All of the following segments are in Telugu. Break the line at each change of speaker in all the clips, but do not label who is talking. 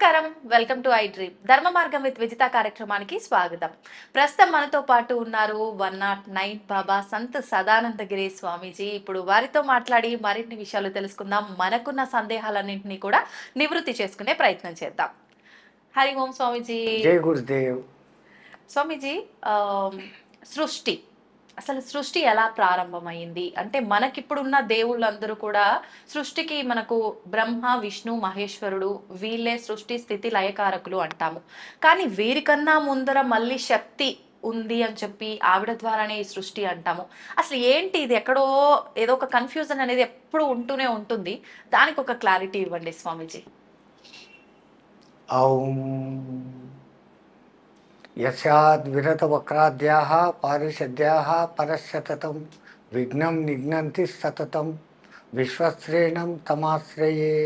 నమస్కారం. Welcome to I dream. ధర్మ మార్గం విత్ విజిత కార్యక్రమానికి స్వాగతం. ప్రస్తుతం మనతో పాటు ఉన్నారు 109 బాబా సంత్ సదానందగిరి స్వామీజీ. ఇప్పుడు వారితో మాట్లాడి మరిన్ని విషయాలు తెలుసుకుందాం. మనకున్న సందేహాలన్నింటినీ కూడా నివృత్తి చేసుకునే ప్రయత్నం చేద్దాం. హరి ఓం స్వామీజీ.
జై గురుదేవ్.
స్వామీజీ, సృష్టి అసలు సృష్టి ఎలా ప్రారంభమైంది అంటే మనకిప్పుడున్న దేవుళ్ళందరూ కూడా సృష్టికి మనకు బ్రహ్మ విష్ణు మహేశ్వరుడు వీళ్ళే సృష్టి స్థితి లయకారకులు అంటాము. కానీ వీరికన్నా ముందర మళ్ళీ శక్తి ఉంది అని చెప్పి ఆవిడ ద్వారానే ఈ సృష్టి అంటాము. అసలు ఏంటి ఇది? ఎక్కడో ఏదో ఒక కన్ఫ్యూజన్ అనేది ఎప్పుడు ఉంటూనే ఉంటుంది. దానికి ఒక క్లారిటీ ఇవ్వండి స్వామీజీ.
ఔం యస్యాద్విరతవక్రాద్యాః పారిషద్యాః పరస్సతతం విఘ్నం నిఘ్నంతి సతతం విశ్వశ్రేణం తమాశ్రయే.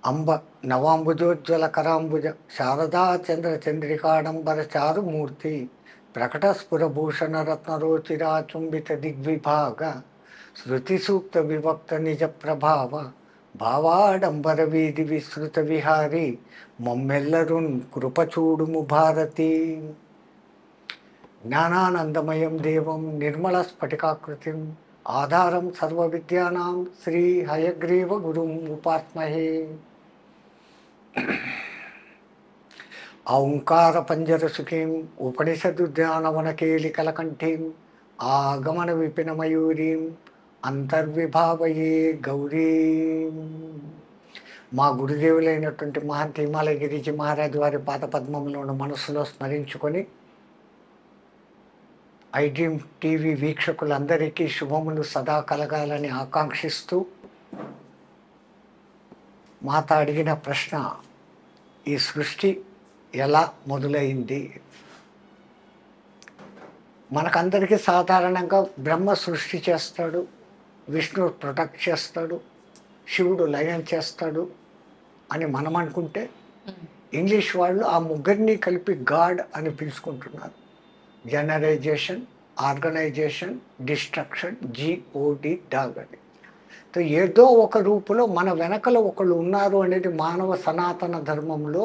అంబ నవాంబుజోజ్వలకరాంబుజ శారదా చంద్రచంద్రికాడంబర చారుమూర్తి ప్రకటస్ఫురభూషణరత్నరోచిరాచుంబిత దిగ్విభాగ శృతిసూక్త విభక్త నిజ ప్రభావ భావాడంబర వీధి విస్తృత విహారి మమ్మెల్లరున్ కృపచూడుము భారతి. జ్ఞానానందమయం దేవం నిర్మల స్ఫటికాకృతిం ఆధారం సర్వ విద్యానాం శ్రీ హయగ్రీవ గురుం ఉపాస్మహే. ఔంకార పంజరసుఖీం ఉపనిషదుద్యానవనకేలికలకంఠీం ఆగమన విపిన మయూరీం అంతర్విభావయే గౌరీ. మా గురుదేవులైనటువంటి మహంత హిమాలయ గిరిజీ మహారాజ్ వారి పాదపద్మంలోని మనసులో స్మరించుకొని ఐ డ్రీమ్ టీవీ వీక్షకులందరికీ శుభములు సదా కలగాలని ఆకాంక్షిస్తూ మాత అడిగిన ప్రశ్న, ఈ సృష్టి ఎలా మొదలైంది? మనకందరికీ సాధారణంగా బ్రహ్మ సృష్టి చేస్తాడు, విష్ణువు ప్రొటెక్ట్ చేస్తాడు, శివుడు లయం చేస్తాడు అని మనం అనుకుంటే ఇంగ్లీష్ వాళ్ళు ఆ ముగ్గురిని కలిపి గాడ్ అని పిలుచుకుంటున్నారు. జనరైజేషన్, ఆర్గనైజేషన్, డిస్ట్రక్షన్, జిఓడి డాగ్ అని. సో ఏదో ఒక రూపులో మన వెనకలో ఒకళ్ళు ఉన్నారు అనేది మానవ సనాతన ధర్మంలో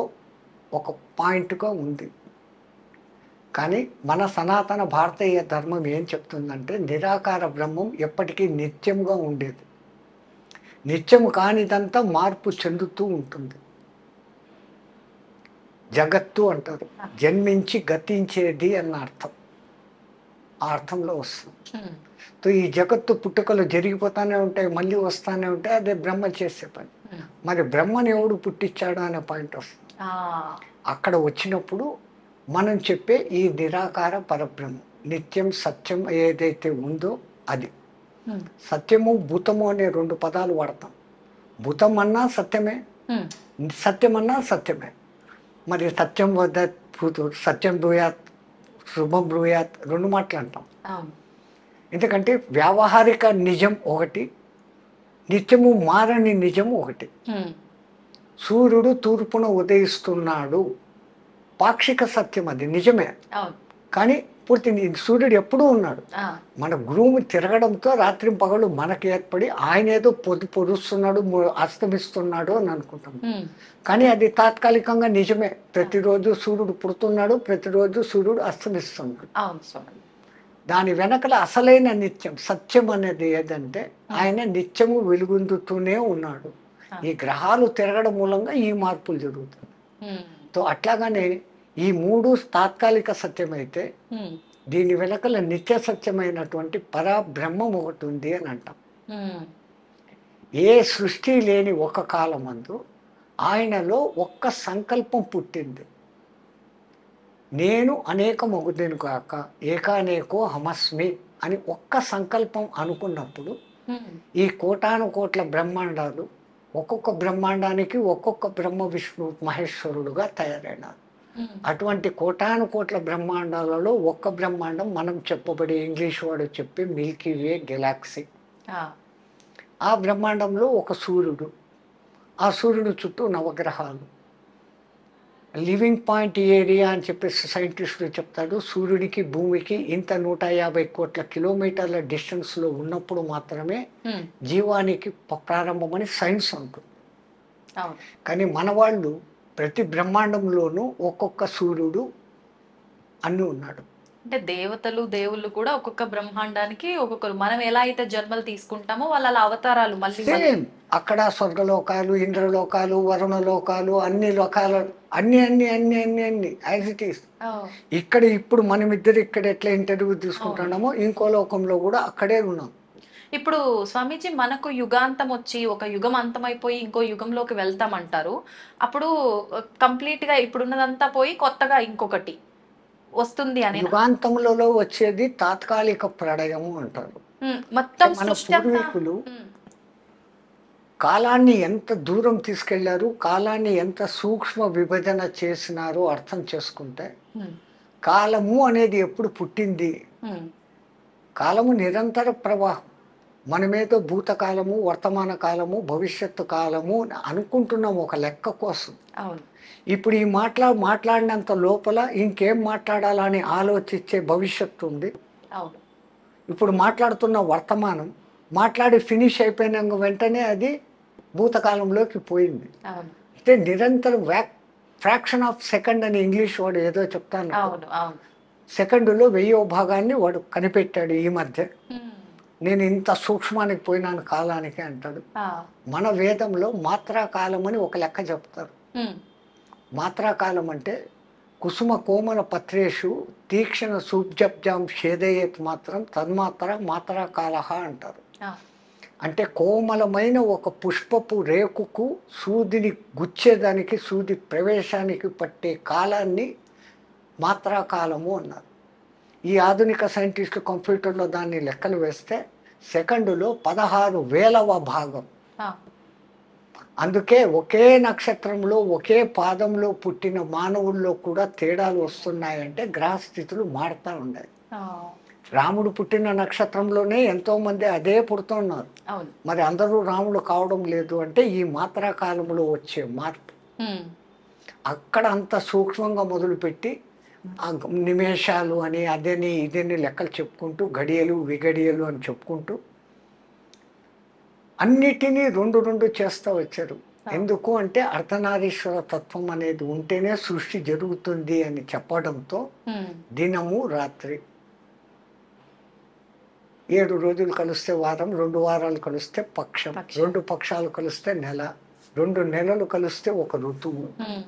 ఒక పాయింట్గా ఉంది. కానీ మన సనాతన భారతీయ ధర్మం ఏం చెప్తుందంటే నిరాకార బ్రహ్మం ఎప్పటికీ నిత్యంగా ఉండేది. నిత్యము కానిదంతా మార్పు చెందుతూ ఉంటుంది. జగత్తు అంటారు, జన్మించి గతించేది అన్న అర్థం, ఆ అర్థంలో వస్తుంది. సో ఈ జగత్తు పుట్టుకలు జరిగిపోతానే ఉంటాయి, మళ్ళీ వస్తానే ఉంటాయి. అదే బ్రహ్మ చేసే పని. మరి బ్రహ్మని ఎవడు పుట్టించాడు అనే పాయింట్ వస్తుంది. అక్కడ వచ్చినప్పుడు మనం చెప్పే ఈ నిరాకార పరబ్రహ్మం నిత్యం సత్యం ఏదైతే ఉందో అది. సత్యము భూతము అనే రెండు పదాలు వాడతాం. భూతం అన్నా సత్యమే, సత్యం అన్నా సత్యమే. మరి సత్యం వద్ద సత్యం బ్రూయాత్, శుభం బ్రూయాత్ రెండు మాటలు అంటాం. ఎందుకంటే వ్యావహారిక నిజం ఒకటి, నిత్యము మారని నిజం ఒకటి. సూర్యుడు తూర్పున ఉదయిస్తున్నాడు, పాక్షిక సత్యం, అది నిజమే. కానీ పూర్తి సూర్యుడు ఎప్పుడూ ఉన్నాడు. మన గురువు తిరగడంతో రాత్రి పగలు మనకు ఏర్పడి ఆయన ఏదో పొడుస్తున్నాడు, అస్తమిస్తున్నాడు అని అనుకుంటాం. కానీ అది తాత్కాలికంగా నిజమే. ప్రతిరోజు సూర్యుడు పుడుతున్నాడు, ప్రతిరోజు సూర్యుడు అస్తమిస్తున్నాడు. దాని వెనకల అసలైన నిత్యం సత్యం అనేది ఏదంటే ఆయన నిత్యము వెలుగొందుతూనే ఉన్నాడు. ఈ గ్రహాలు తిరగడం మూలంగా ఈ మార్పులు జరుగుతుంది. సో అట్లాగానే ఈ మూడు తాత్కాలిక సత్యమైతే దీని వెనకల నిత్య సత్యమైనటువంటి పరబ్రహ్మం ఒకటి ఉంది అని అంటాం. ఏ సృష్టి లేని ఒక కాలమందు ఆయనలో ఒక్క సంకల్పం పుట్టింది. నేను అనేకమగుదును కాక ఏకానేకో హమస్మి అని ఒక్క సంకల్పం అనుకున్నప్పుడు ఈ కోటాను కోట్ల బ్రహ్మాండాలు ఒక్కొక్క బ్రహ్మాండానికి ఒక్కొక్క బ్రహ్మ విష్ణు మహేశ్వరుడుగా తయారైనారు. అటువంటి కోటాను కోట్ల బ్రహ్మాండాలలో ఒక్క బ్రహ్మాండం మనం చెప్పబడే ఇంగ్లీష్ వాడు చెప్పే మిల్కీ వే గెలాక్సీ. ఆ బ్రహ్మాండంలో ఒక సూర్యుడు, ఆ సూర్యుడు చుట్టూ నవగ్రహాలు. లివింగ్ పాయింట్ ఏరియా అని చెప్పేసి సైంటిస్టులు చెప్తాడు. సూర్యుడికి భూమికి ఇంత 150 కోట్ల కిలోమీటర్ల డిస్టెన్స్లో ఉన్నప్పుడు మాత్రమే జీవానికి ప్రారంభమని సైన్స్ ఉంటుంది.
అవును.
కానీ మన వాళ్ళు ప్రతి బ్రహ్మాండంలోనూ ఒక్కొక్క సూర్యుడు అన్నీ ఉన్నాడు.
అంటే దేవతలు, దేవుళ్ళు కూడా ఒక్కొక్క బ్రహ్మాండానికి ఒక్కొక్కరు. మనం ఎలా అయితే జన్మలు తీసుకుంటామో వాళ్ళ అలా అవతారాలు మళ్ళీ మళ్ళీ.
సేమ్ అక్కడ స్వర్గలోకాలు, ఇంద్రలోకాలు, వరుణలోకాలు, అన్ని లోకాలు, అన్ని అన్ని అన్ని అన్ని అన్ని యాజ్ ఇట్ ఈస్.
ఓహ్!
ఇక్కడ ఇప్పుడు మనమిద్దరు ఇక్కడ ఎట్లా ఇంటర్వ్యూ
అవును.
తీసుకుంటున్నామో ఇంకో లోకంలో కూడా అక్కడే ఉన్నాం.
ఇప్పుడు స్వామీజీ మనకు యుగాంతం వచ్చి ఒక యుగం అంతమైపోయి ఇంకో యుగంలోకి వెళ్తామంటారు. అప్పుడు కంప్లీట్‌గా ఇప్పుడున్నదంతా పోయి కొత్తగా ఇంకొకటి వస్తుంది అనేనా?
యుగాంతములలో వచ్చేది తాత్కాలిక ప్రళయము అంటారు.
మొత్తం
మన
సృష్టి అంతా.
పూర్వీకులు
హ్మ్.
కాలాన్ని ఎంత దూరం తీసుకెళ్లారు, కాలాన్ని ఎంత సూక్ష్మ విభజన చేసినారో అర్థం చేసుకుంటే,
హ్మ్.
కాలము అనేది ఎప్పుడు పుట్టింది?
హ్మ్.
కాలము నిరంతర ప్రవాహం. మనమేదో భూతకాలము, వర్తమాన కాలము, భవిష్యత్తు కాలము అని అనుకుంటున్నాం ఒక లెక్క కోసం.
అవును.
ఇప్పుడు ఈ మాట్లాడినంత లోపల ఇంకేం మాట్లాడాలని ఆలోచించే భవిష్యత్తు ఉంది.
అవును.
ఇప్పుడు మాట్లాడుతున్న వర్తమానం మాట్లాడి ఫినిష్ అయిపోయిన వెంటనే అది భూతకాలంలోకి పోయింది.
అవును.
అంటే నిరంతరం ఫ్రాక్షన్ ఆఫ్ సెకండ్ అని ఇంగ్లీష్ వాడు ఏదో చెప్తాను.
అవును. అవును.
సెకండులో 1000వ భాగాన్ని వాడు కనిపెట్టాడు ఈ మధ్య.
హ్మ్.
నేను ఇంత సూక్ష్మానికి పోయినాను కాలానికి అంటాడు.
ఆ!
మన వేదంలో మాత్రాకాలం అని ఒక లెక్క చెప్తారు.
హ్మ్.
మాత్రాకాలం అంటే కుసుమ కోమల పత్రేషు తీక్షణ సూబ్జబ్జాం షేదయేత్ మాత్రం తన్మాత్ర మాత్రాకాలహ అంటారు.
ఆ!
అంటే కోమలమైన ఒక పుష్పపు రేకుకు సూదిని గుచ్చేదానికి, సూది ప్రవేశానికి పట్టే కాలాన్ని మాత్రాకాలము అన్నారు. ఈ ఆధునిక సైంటిస్టు కంప్యూటర్లో దాన్ని లెక్కలు వేస్తే సెకండులో 16,000వ భాగం.
ఆ!
అందుకే ఒకే నక్షత్రంలో ఒకే పాదంలో పుట్టిన మానవుల్లో కూడా తేడాలు వస్తున్నాయంటే గ్రహస్థితులు మారుతూ ఉన్నాయి.
ఆ!
రాముడు పుట్టిన నక్షత్రంలోనే ఎంతోమంది అదే పుడుతున్నారు.
అవును.
మరి అందరూ రాముడు కావడం లేదు అంటే ఈ మాత్రాకాలంలో వచ్చే మార్పు.
హ్మ్.
అక్కడ అంత సూక్ష్మంగా మొదలుపెట్టి ఆ నిమేషాలు అని అదని ఇదని లెక్కలు చెప్పుకుంటూ గడియలు విగడియలు అని చెప్పుకుంటూ అన్నిటినీ రెండు రెండు చేస్తూ వచ్చారు. ఎందుకు అంటే అర్ధనారీశ్వర తత్వం అనేది ఉంటేనే సృష్టి జరుగుతుంది అని చెప్పడంతో
హ్మ్.
దినము రాత్రి 7 రోజులు కలిస్తే వారం, 2 వారాలు కలిస్తే పక్షం,
పక్షం.
2 పక్షాలు కలిస్తే నెల, 2 నెలలు కలిస్తే ఒక ఋతువు,
హ్మ్.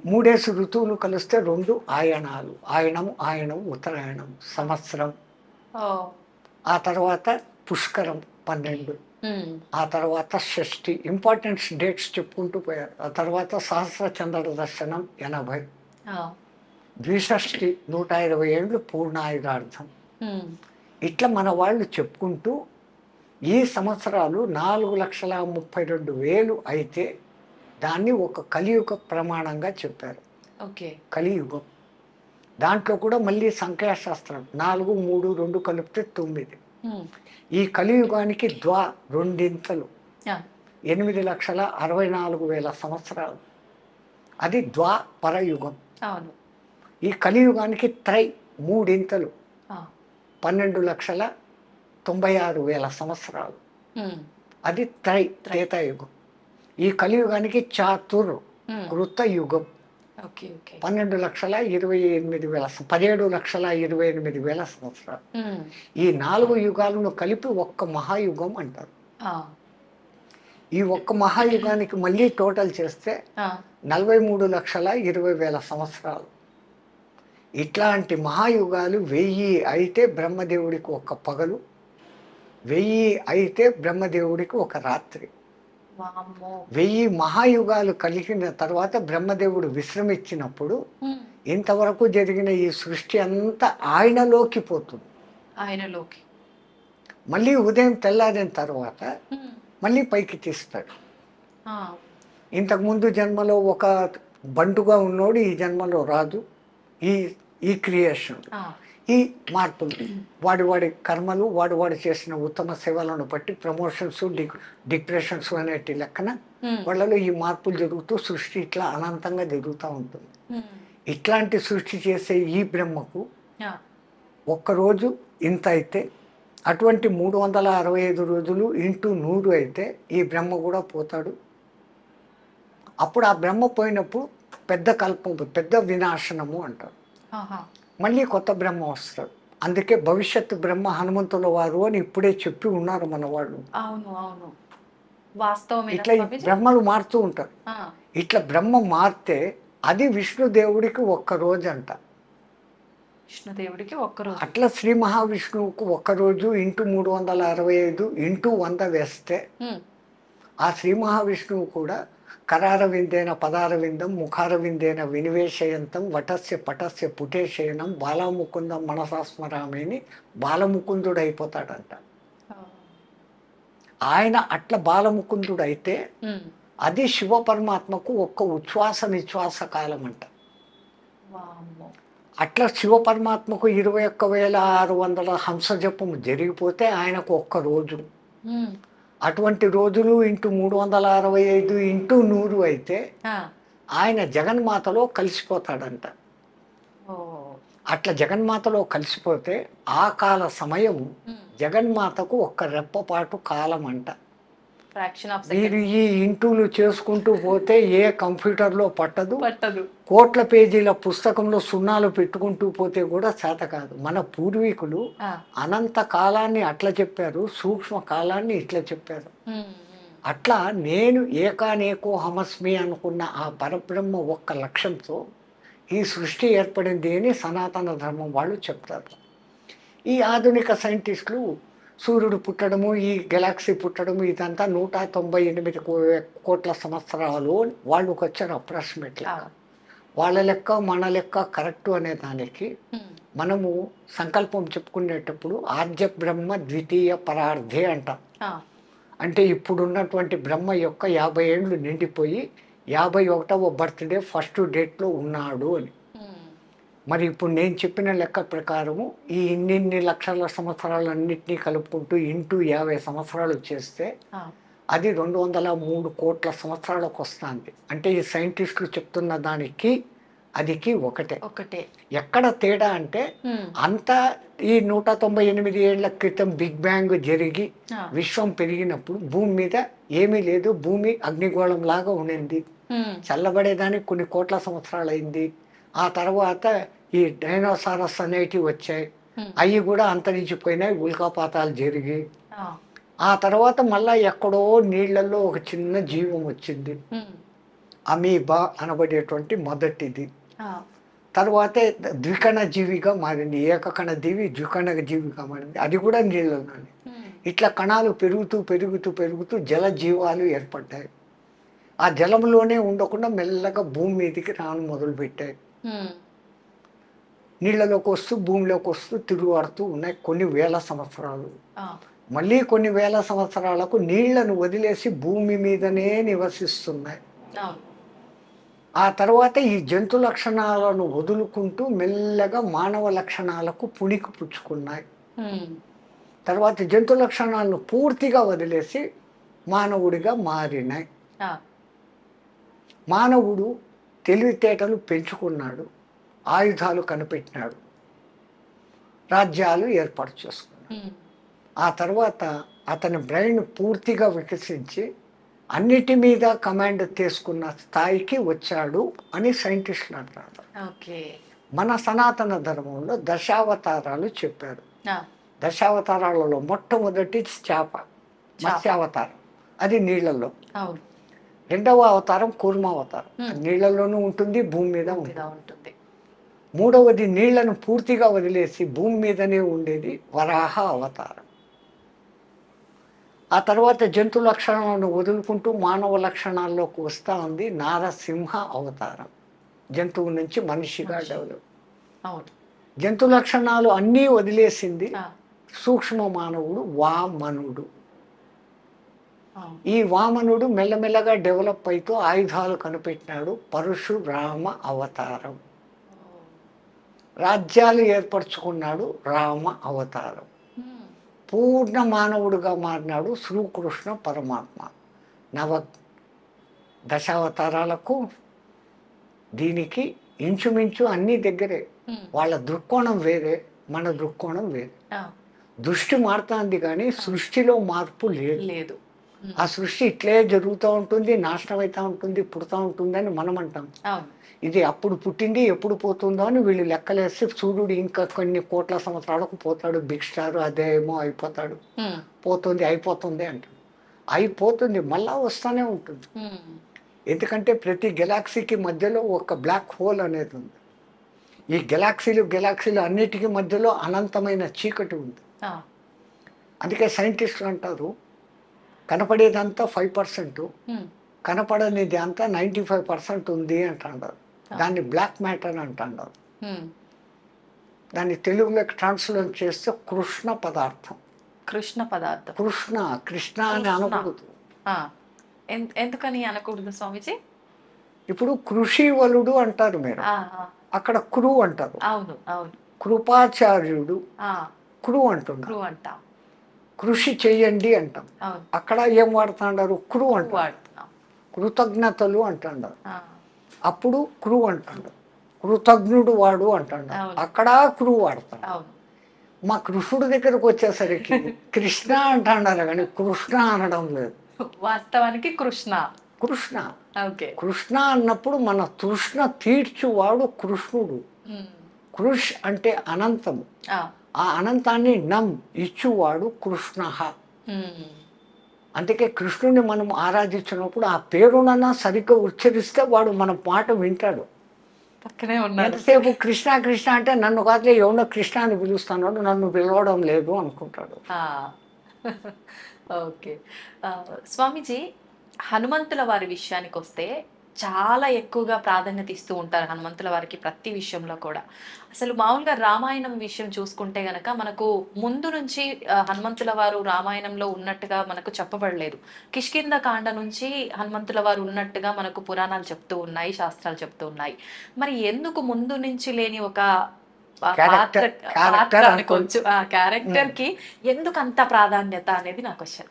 3 ఋతువులు కలిస్తే 2 ఆయనాలు, ఆయనం ఉత్తరాయణం సంవత్సరం.
ఓహ్!
ఆ తర్వాత పుష్కరం 12,
హ్మ్.
ఆ తర్వాత షష్ఠి, ఇంపార్టెంట్ డేట్స్ చెప్పుకుంటూ పోయారు. ఆ తర్వాత సహస్ర చంద్ర దర్శనం 80,
ఆ!
ద్విషష్ఠి 120 ఏళ్ళు పూర్ణాయుధార్థం.
హ్మ్.
ఇట్లా మన వాళ్ళు చెప్పుకుంటూ ఈ సంవత్సరాలు 4,32,000 అయితే దాన్ని ఒక కలియుగ ప్రమాణంగా చెప్పారు.
ఓకే.
కలియుగం దాంట్లో కూడా మళ్ళీ సంఖ్యాశాస్త్రం 4, 3, 2 కలిపితే 9.
హ్మ్.
ఈ కలియుగానికి రెండింతలు
ఆ!
8,64,000 సంవత్సరాలు. అది ద్వాపరయుగం.
అవును.
ఈ కలియుగానికి మూడింతలు
ఆ!
12,96,000 సంవత్సరాలు.
హ్మ్.
అది త్రేతాయుగం. ఈ కలియుగానికి
హ్మ్.
కృతయుగం.
ఓకే. ఓకే.
17,28,000 సంవత్సరాలు.
హ్మ్.
ఈ 4 యుగాలను కలిపి ఒక్క మహాయుగం అంటారు.
ఆ!
ఈ ఒక్క మహాయుగానికి మళ్ళీ టోటల్ చేస్తే
ఆ!
43,20,000 సంవత్సరాలు. ఇట్లాంటి మహాయుగాలు 1000 అయితే బ్రహ్మదేవుడికి ఒక పగలు, 1000 అయితే బ్రహ్మదేవుడికి ఒక రాత్రి.
వామ్మో!
1000 మహాయుగాలు కలిగిన తర్వాత బ్రహ్మదేవుడు విశ్రమించినప్పుడు
హ్మ్.
ఇంతవరకు జరిగిన ఈ సృష్టి అంతా ఆయనలోకి పోతుంది.
ఆయనలోకి.
మళ్ళీ ఉదయం తెల్లారిన తర్వాత
హ్మ్.
మళ్ళీ పైకి తీస్తాడు.
ఆ!
ఇంతకుముందు జన్మలో ఒక బంటుగా ఉన్నోడు ఈ జన్మలో రాజు. ఈ ఈ క్రియేషన్,
ఆ!
ఈ మార్పులు, వాడి కర్మలు, వాడు చేసిన ఉత్తమ సేవలను బట్టి ప్రమోషన్స్, డిప్రెషన్స్ అనేటి లెక్కన
హ్మ్.
వాళ్ళలో ఈ మార్పులు జరుగుతూ సృష్టి ఇట్లా అనంతంగా జరుగుతూ ఉంటుంది.
హ్మ్.
ఇట్లాంటి సృష్టి చేసే ఈ బ్రహ్మకు
ఆ!
ఒక్కరోజు ఇంత అయితే అటువంటి 365 రోజులు ఇంటూ 100 అయితే ఈ బ్రహ్మ కూడా పోతాడు. అప్పుడు ఆ బ్రహ్మ పోయినప్పుడు పెద్ద కల్పం, పెద్ద వినాశనము అంటారు.
ఆహా.
మళ్ళీ కొత్త బ్రహ్మ వస్తాడు. అందుకే భవిష్యత్తు బ్రహ్మ హనుమంతుల వారు అని ఇప్పుడే చెప్పి ఉన్నారు మన వాళ్ళు.
అవును అవును, వాస్తవమేనా
ఇట్లా ఈ
స్వామీజీ?
బ్రహ్మలు మారుతూ ఉంటారు.
ఆ,
ఇట్లా బ్రహ్మ మారితే అది విష్ణుదేవుడికి ఒక్క రోజు అంట.
విష్ణుదేవుడికి ఒక్కరోజు.
అట్లా శ్రీ మహావిష్ణువుకు ఒక్కరోజు ఇంటూ 365 ఇంటూ 100 వేస్తే
ఉమ్,
ఆ శ్రీ మహావిష్ణువు కూడా కరారవిందేన పదారవిందం ముఖారవిందేన వినివేశయంతం వటస్య పటస్య పుటేశయనం బాలముకుందం మనసాస్మరామేని బాలముకుందుడు అయిపోతాడంట.
ఆ,
ఆయన అట్లా బాలముకుందుడు అయితే
ఉమ్,
అది శివ పరమాత్మకు ఒక్క ఉచ్ఛ్వాస నిశ్వాస కాలం అంట.
వామ్మో.
అట్లా శివ పరమాత్మకు 21,600 హంసజపము జరిగిపోతే ఆయనకు ఒక్క రోజు.
ఉమ్,
అటువంటి రోజులు ఇంటూ 365 ఇంటూ 100 అయితే
ఆ,
ఆయన జగన్మాతలో కలిసిపోతాడంట.
ఓ,
అట్లా జగన్మాతలో కలిసిపోతే ఆ కాల సమయం
ఉమ్,
జగన్మాతకు ఒక్క రెప్పపాటు కాలం అంట.
ఫ్రాక్షన్ ఆఫ్
మీరు
సెకండ్
ఈ ఇంటూలు చేసుకుంటూ పోతే ఏ కంప్యూటర్లో పట్టదు,
పట్టదు.
కోట్ల పేజీల పుస్తకంలో సున్నాలు పెట్టుకుంటూ పోతే కూడా చేత కాదు. మన పూర్వీకులు
ఆ,
అనంత కాలాన్ని అట్లా చెప్పారు, సూక్ష్మ కాలాన్ని ఇట్లా చెప్పారు.
ఉమ్, ఉమ్,
అట్లా నేను ఏకానేకో హమస్మి అనుకున్న ఆ పరబ్రహ్మ ఒక్క లక్ష్యంతో ఈ సృష్టి ఏర్పడింది అని సనాతన ధర్మం వాళ్ళు చెప్తారు. ఈ ఆధునిక సైంటిస్టులు సూర్యుడు పుట్టడము, ఈ గెలాక్సీ పుట్టడము ఇదంతా 198 కోట్ల సంవత్సరాలు వాళ్ళకి వచ్చారు అప్రాక్సిమేట్లీ.
ఆ,
వాళ్ళ లెక్క మన లెక్క కరెక్టు అనే దానికి
ఉమ్,
మనము సంకల్పం చెప్పుకునేటప్పుడు ఆద్య బ్రహ్మ ద్వితీయ పరార్థే అంటాం.
ఆ,
అంటే ఇప్పుడున్నటువంటి బ్రహ్మ యొక్క 50 ఏళ్ళు నిండిపోయి 51వ బర్త్డే ఫస్ట్ డేట్లో ఉన్నాడు అని.
ఉమ్,
మరి ఇప్పుడు నేను చెప్పిన లెక్క ప్రకారము ఈ ఇన్ని లక్షల సంవత్సరాలన్నింటినీ కలుపుకుంటూ ఇంటూ 50 సంవత్సరాలు చేస్తే
ఆ,
అది 203 కోట్ల సంవత్సరాలకు వస్తుంది. అంటే ఈ సైంటిస్టులు చెప్తున్న దానికి అదికి ఒకటే.
ఒకటే.
ఎక్కడ తేడా అంటే
ఉమ్,
అంతా ఈ 198 ఏళ్ల క్రితం బిగ్ బ్యాంగ్ జరిగి
ఆ,
విశ్వం పెరిగినప్పుడు భూమి మీద ఏమీ లేదు, భూమి అగ్నిగోళం లాగా ఉండింది.
ఉమ్,
చల్లబడేదానికి కొన్ని కోట్ల సంవత్సరాలు అయింది. ఆ తర్వాత ఈ డైనోసారస్ అనేటివి వచ్చాయి,
ఉమ్,
అవి కూడా అంతరించిపోయినాయి, ఉల్కాపాతాలు జరిగి.
ఆ,
ఆ తర్వాత మళ్ళా ఎక్కడో నీళ్లలో ఒక చిన్న జీవం వచ్చింది,
ఉమ్,
అమీబా అనబడేటువంటి మొదటిది.
ఆ,
తర్వాతే ద్వికణ జీవిగా మారింది, ఏకకణ జీవి ద్వికణ జీవిగా మారింది, అది కూడా నీళ్ళలోనే.
ఉమ్,
ఇట్లా కణాలు పెరుగుతూ పెరుగుతూ పెరుగుతూ జల జీవాలు ఏర్పడ్డాయి. ఆ జలంలోనే ఉండకుండా మెల్లగా భూమి మీదకి రాను మొదలుపెట్టాయి.
ఉమ్,
నీళ్ళలోకి వస్తూ భూమిలోకి వస్తూ తిరుగుతూ ఉన్నాయి కొన్ని వేల సంవత్సరాలు.
ఆ,
మళ్ళీ కొన్ని వేల సంవత్సరాలకు నీళ్లను వదిలేసి భూమి మీదనే నివసిస్తున్నాయి.
అవును.
ఆ తర్వాత ఈ జంతు లక్షణాలను వదులుకుంటూ మెల్లగా మానవ లక్షణాలకు పుణికి పుచ్చుకున్నాయి.
ఉమ్,
తర్వాత జంతు లక్షణాలను పూర్తిగా వదిలేసి మానవుడిగా మారినాయి.
ఆ,
మానవుడు తెలివితేటలు పెంచుకున్నాడు, ఆయుధాలు కనిపెట్టినాడు, రాజ్యాలు ఏర్పాటు చేసుకున్నాడు.
ఉమ్,
ఆ తర్వాత అతని బ్రెయిన్ పూర్తిగా వికసించి అన్నిటి మీద కమాండ్ తీసుకున్న స్థాయికి వచ్చాడు అని సైంటిస్టులు అంటారు.
ఓకే.
మన సనాతన ధర్మంలో దశావతారాలు చెప్పారు.
ఆ,
దశావతారాలలో మొట్టమొదటి చేప, మత్స్యావతారం, అది నీళ్ళల్లో.
అవును.
రెండవ అవతారం కూర్మావతారం, అది నీళ్ళలోనూ ఉంటుంది, భూమి మీద
భూమి
ఉంటుంది.
మీద ఉంటుంది.
మూడవది నీళ్లను పూర్తిగా వదిలేసి భూమి మీదనే ఉండేది వరాహ అవతారం. ఆ తర్వాత జంతు లక్షణాలను వదులుకుంటూ మానవ లక్షణాల్లోకి వస్తూ ఉంది నారసింహ అవతారం, జంతువు నుంచి మనిషిగా డెవలప్.
అవును.
జంతు లక్షణాలు అన్నీ వదిలేసింది
ఆ,
సూక్ష్మ మానవుడు వామనుడు.
అవును.
ఈ వామనుడు మెల్లమెల్లగా డెవలప్ అవుతూ ఆయుధాలు కనిపెట్టినాడు, పరశురామ అవతారం. రాజ్యాలు ఏర్పరచుకున్నాడు, రామ అవతారం.
ఉమ్,
పూర్ణ మానవుడిగా మారినాడు, శ్రీకృష్ణ పరమాత్మ. నవ దశావతారాలకు దీనికి ఇంచుమించు అన్నీ దగ్గరే.
ఉమ్,
వాళ్ళ దృక్కోణం వేరే, మన దృక్కోణం వేరే.
ఆ,
దృష్టి మారుతుంది కానీ సృష్టిలో మార్పు లేదు.
లేదు.
ఆ సృష్టి ఇట్లే జరుగుతూ ఉంటుంది, నాశనం అవుతూ ఉంటుంది, పుడుతూ ఉంటుంది అని మనం అంటాం.
అవును.
ఇది అప్పుడు పుట్టింది ఎప్పుడు పోతుందో అని వీళ్ళు లెక్కలేస్తే సూర్యుడు ఇంకా కొన్ని కోట్ల సంవత్సరాలకు పోతాడు, బిగ్ స్టార్ అదేమో అయిపోతాడు, పోతుంది అయిపోతుంది అంటాడు. అయిపోతుంది మళ్ళా వస్తూనే ఉంటుంది. ఎందుకంటే ప్రతి గెలాక్సీకి మధ్యలో ఒక బ్లాక్ హోల్ అనేది ఉంది. ఈ గెలాక్సీలు అన్నిటికీ మధ్యలో అనంతమైన చీకటి ఉంది. అందుకే సైంటిస్టులు అంటారు కనపడేదంతా 5%, కనపడనిది అంతా 95% ఉంది అంటారు. దాన్ని బ్లాక్ మ్యాటర్ అంటారు. దాన్ని తెలుగులోకి ట్రాన్స్లేట్ చేస్తే కృష్ణ పదార్థం. కృష్ణ అని అనకూడదు.
ఎందుకని అనకూడదు స్వామిజీ?
ఇప్పుడు కృషివలుడు అంటారు మీరు, అక్కడ క్రూ అంటారు.
అవును అవును.
కృపాచార్యుడు క్రూ అంటున్నారు. కృషి చెయ్యండి అంటాం. అక్కడ ఏం వాడుతున్నారు? క్రూ అంటారు. కృతజ్ఞతలు అంటున్నారు. అప్పుడు క్రూ అంటాడు. కృతజ్ఞుడు వాడు అంటాడు. అక్కడ క్రూ వాడతాడు. మా కృష్ణుడి దగ్గరకు వచ్చేసరికి కృష్ణ అంటున్నారు కానీ కృష్ణ అనడం లేదు.
వాస్తవానికి కృష్ణ
కృష్ణ అన్నప్పుడు మన తృష్ణ తీర్చువాడు కృష్ణుడు. కృష్ అంటే అనంతము. ఆ అనంతాన్ని ఇచ్చువాడు కృష్ణ. అందుకే కృష్ణుని మనం ఆరాధించినప్పుడు ఆ పేరునన్నా సరిగ్గా ఉచ్చరిస్తే వాడు మన మాట వింటాడు. ఎంతసేపు కృష్ణ కృష్ణ అంటే నన్ను కాదులే ఎవడో కృష్ణ అని పిలుస్తున్నాడు, నన్ను పిలవడం లేదు అనుకుంటాడు.
ఓకే స్వామీజీ, హనుమంతుల వారి విషయానికి వస్తే చాలా ఎక్కువగా ప్రాధాన్యత ఇస్తూ ఉంటారు హనుమంతుల వారికి ప్రతి విషయంలో కూడా. అసలు మామూలుగా రామాయణం విషయం చూసుకుంటే గనక మనకు ముందు నుంచి హనుమంతుల వారు రామాయణంలో ఉన్నట్టుగా మనకు చెప్పబడలేదు. కిష్కింద కాండ నుంచి హనుమంతుల వారు ఉన్నట్టుగా మనకు పురాణాలు చెప్తూ ఉన్నాయి, శాస్త్రాలు చెప్తూ ఉన్నాయి. మరి ఎందుకు ముందు నుంచి లేని ఒక క్యారెక్టర్ కి ఎందుకు అంత ప్రాధాన్యత అనేది నా క్వశ్చన్.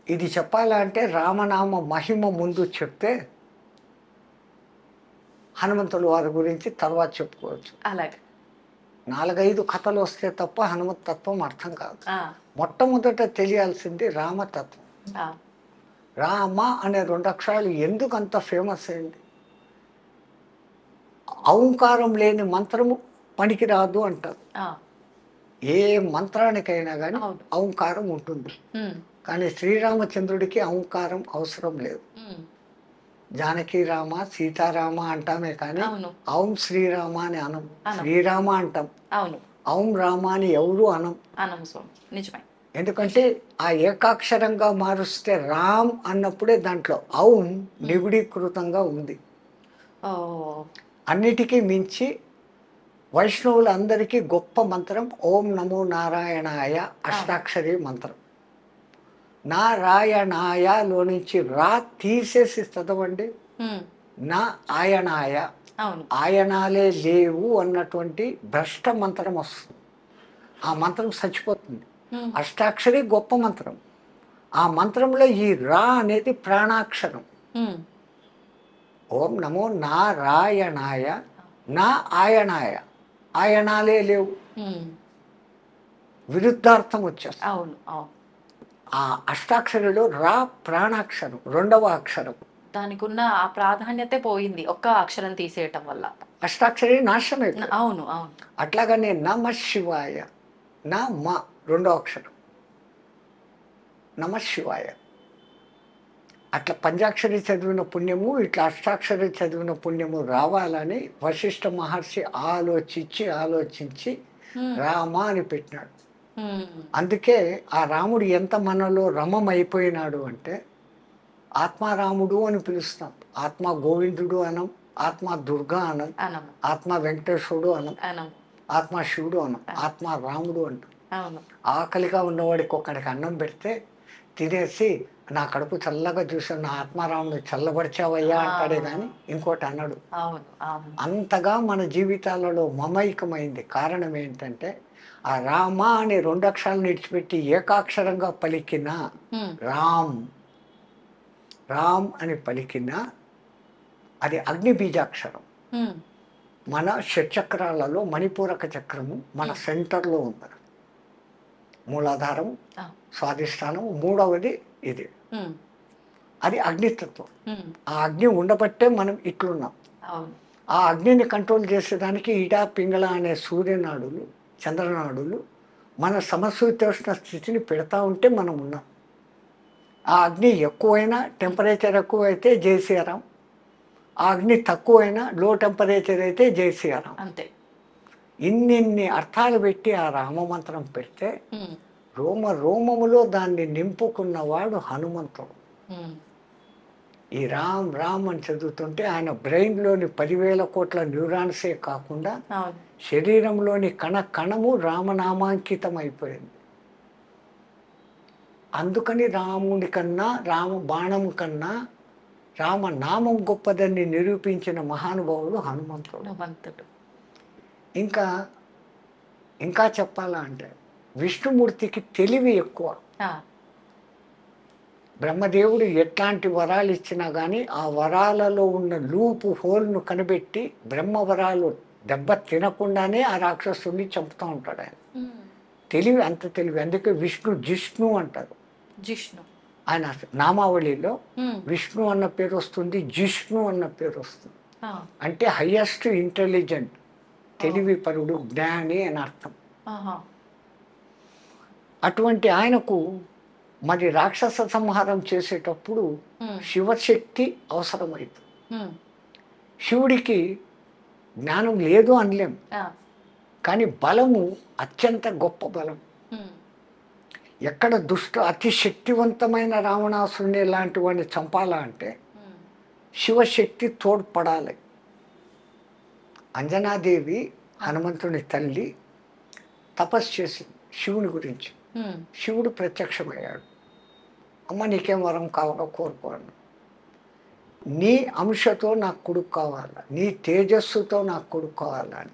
ఇది చెప్పాలంటే రామనామ మహిమ ముందు చెప్తే హనుమంతుల వారి గురించి తర్వాత చెప్పుకోవచ్చు.
అలాగే
4-5 కథలు వస్తే తప్ప హనుమత్ తత్వం అర్థం కాదు. మొట్టమొదట తెలియాల్సింది రామతత్వం. రామ అనే 2 అక్షరాలు ఎందుకు అంత ఫేమస్ అయింది? ఔంకారం లేని మంత్రము పనికిరాదు అంటారు. ఏ మంత్రానికైనా కానీ ఔంకారం ఉంటుంది. కానీ శ్రీరామచంద్రుడికి ఔంకారం అవసరం లేదు. జానకి రామ సీతారామ అంటామే కానీ ఔం శ్రీరామ అని అనం. శ్రీరామ అంటాం, ఔం రామ అని ఎవరు అనం. ఎందుకంటే ఆ ఏకాక్షరంగా మారుస్తే రామ్ అన్నప్పుడే దాంట్లో ఔం నిగుడీకృతంగా ఉంది. అన్నిటికీ మించి వైష్ణవులందరికీ గొప్ప మంత్రం ఓం నమో నారాయణాయ అష్టాక్షరి మంత్రం. నారాయణాయలో నుంచి రా తీసేసి చదవండి. నా ఆయనాయ, ఆయనాలే లేవు అన్నటువంటి భ్రష్ట మంత్రం వస్తుంది. ఆ మంత్రం చచ్చిపోతుంది. అష్టాక్షరి గొప్ప మంత్రం. ఆ మంత్రంలో ఈ రా అనేది ప్రాణాక్షరం. ఓం నమో నారాయణాయ, నా ఆయనాయ, ఆయనాలే లేవు, విరుద్ధార్థం వచ్చేస్తుంది. ఆ అష్టాక్షరిలో రా ప్రాణాక్షరం, 2వ అక్షరం.
దానికి ఉన్న ఆ ప్రాధాన్యత పోయింది ఒక్క అక్షరం తీసేయటం వల్ల.
అష్టాక్షరి నాశనం అయిపోయింది.
అవును అవును.
అట్లాగనే నమ శివాయ, నా మా 2వ అక్షరం నమ శివాయ. అట్లా పంచాక్షరి చదివిన పుణ్యము, ఇట్లా అష్టాక్షరి చదివిన పుణ్యము రావాలని వశిష్ఠ మహర్షి ఆలోచించి రామ అని పెట్టినాడు. అందుకే ఆ రాముడు ఎంత మనలో రమమైపోయినాడు అంటే ఆత్మారాముడు అని పిలుస్తాం. ఆత్మ గోవిందుడు అనం, ఆత్మ దుర్గా అనం, ఆత్మ వెంకటేశ్వరుడు అనం, ఆత్మ శివుడు అనం, ఆత్మ రాముడు అంటాం. ఆకలిగా ఉన్నవాడికి ఒకడికి అన్నం పెడితే తినేసి నా కడుపు చల్లగా చూసాను, నా ఆత్మారాముడు చల్లబరిచావయ్యా అంటాడే కానీ ఇంకోటి అన్నాడు. అంతగా మన జీవితాలలో మమైకమైంది. కారణం ఏంటంటే ఆ రామ అనే 2 అక్షరాలు విడిచిపెట్టి ఏకాక్షరంగా పలికిన రామ్ అని పలికిన అది అగ్ని బీజాక్షరం. మన షట్చక్రాలలో మణిపూరక చక్రము మన సెంటర్లో ఉంది. మూలాధారం,
ఆ.
స్వాధిష్టానం, మూడవది ఇది.
ఉమ్.
అది అగ్నితత్వం.
ఉమ్.
ఆ అగ్ని ఉండబట్టే మనం ఇట్లున్నాం.
అవును.
ఆ అగ్నిని కంట్రోల్ చేసేదానికి ఇడా పింగళ అనే సూర్యనాడులు, చంద్రనాడులు మన సమశీతోష్ణ స్థితిని పెడతా ఉంటే మనం ఉన్నాం. ఆ అగ్ని ఎక్కువైనా, టెంపరేచర్ ఎక్కువైతే జై శ్రీరామ్, ఆ అగ్ని తక్కువైనా లో టెంపరేచర్ అయితే జై శ్రీరామ్.
అంతే.
ఇన్నిన్ని అర్థాలు పెట్టి ఆ రామమంత్రం పెడితే
ఉమ్.
రోమ రోమములో దాన్ని నింపుకున్నవాడు హనుమంతుడు.
ఉమ్.
ఈ రామ్ రామ్ అని చదువుతుంటే ఆయన బ్రెయిన్లోని 10,000 కోట్ల న్యూరాన్సే కాకుండా
అవును.
శరీరంలోని కణ కణము రామనామాంకితం అయిపోయింది. అందుకని రాముడి కన్నా, రామ బాణం కన్నా రామనామం గొప్పదని నిరూపించిన మహానుభావుడు హనుమంతుడు.
హనుమంతుడు.
ఇంకా ఇంకా చెప్పాలా అంటే విష్ణుమూర్తికి తెలివి ఎక్కువ.
ఆ.
బ్రహ్మదేవుడు ఎట్లాంటి వరాలు ఇచ్చినా కానీ ఆ వరాలలో ఉన్న లూపు హోల్ను కనిపెట్టి బ్రహ్మవరాలు దెబ్బ తినకుండానే ఆ రాక్షసుని చంపుతూ ఉంటాడు ఆయన.
ఉమ్.
తెలివి అంత తెలివి. అందుకే జిష్ణు అంటారు.
జిష్ణు.
ఆయన నామావళిలో
ఉమ్.
విష్ణు అన్న పేరు వస్తుంది, జిష్ణు అన్న పేరు వస్తుంది.
ఆ.
అంటే హయ్యెస్ట్ ఇంటెలిజెంట్, తెలివి పరుడు, జ్ఞాని అని అర్థం.
ఆహా.
అటువంటి ఆయనకు మరి రాక్షస సంహారం చేసేటప్పుడు
ఉమ్.
శివశక్తి అవసరమవుతుంది.
ఉమ్.
శివుడికి జ్ఞానం లేదు అనలేం,
ఆ.
కానీ బలము అత్యంత గొప్ప బలం.
ఉమ్.
ఎక్కడ అతి శక్తివంతమైన రావణాసురుని లాంటి వాడిని చంపాలా అంటే
ఉమ్.
శివశక్తి తోడ్పడాలి. అంజనాదేవి హనుమంతుని తల్లి తపస్సు చేసింది శివుని గురించి.
ఉమ్.
శివుడు ప్రత్యక్షమయ్యాడు. అమ్మ నీకేం వరం కావాలో కోరుకోను, నీ అంశతో నాకు కొడుకు కావాలా, నీ తేజస్సుతో నాకు కొడుకు కావాలా అని.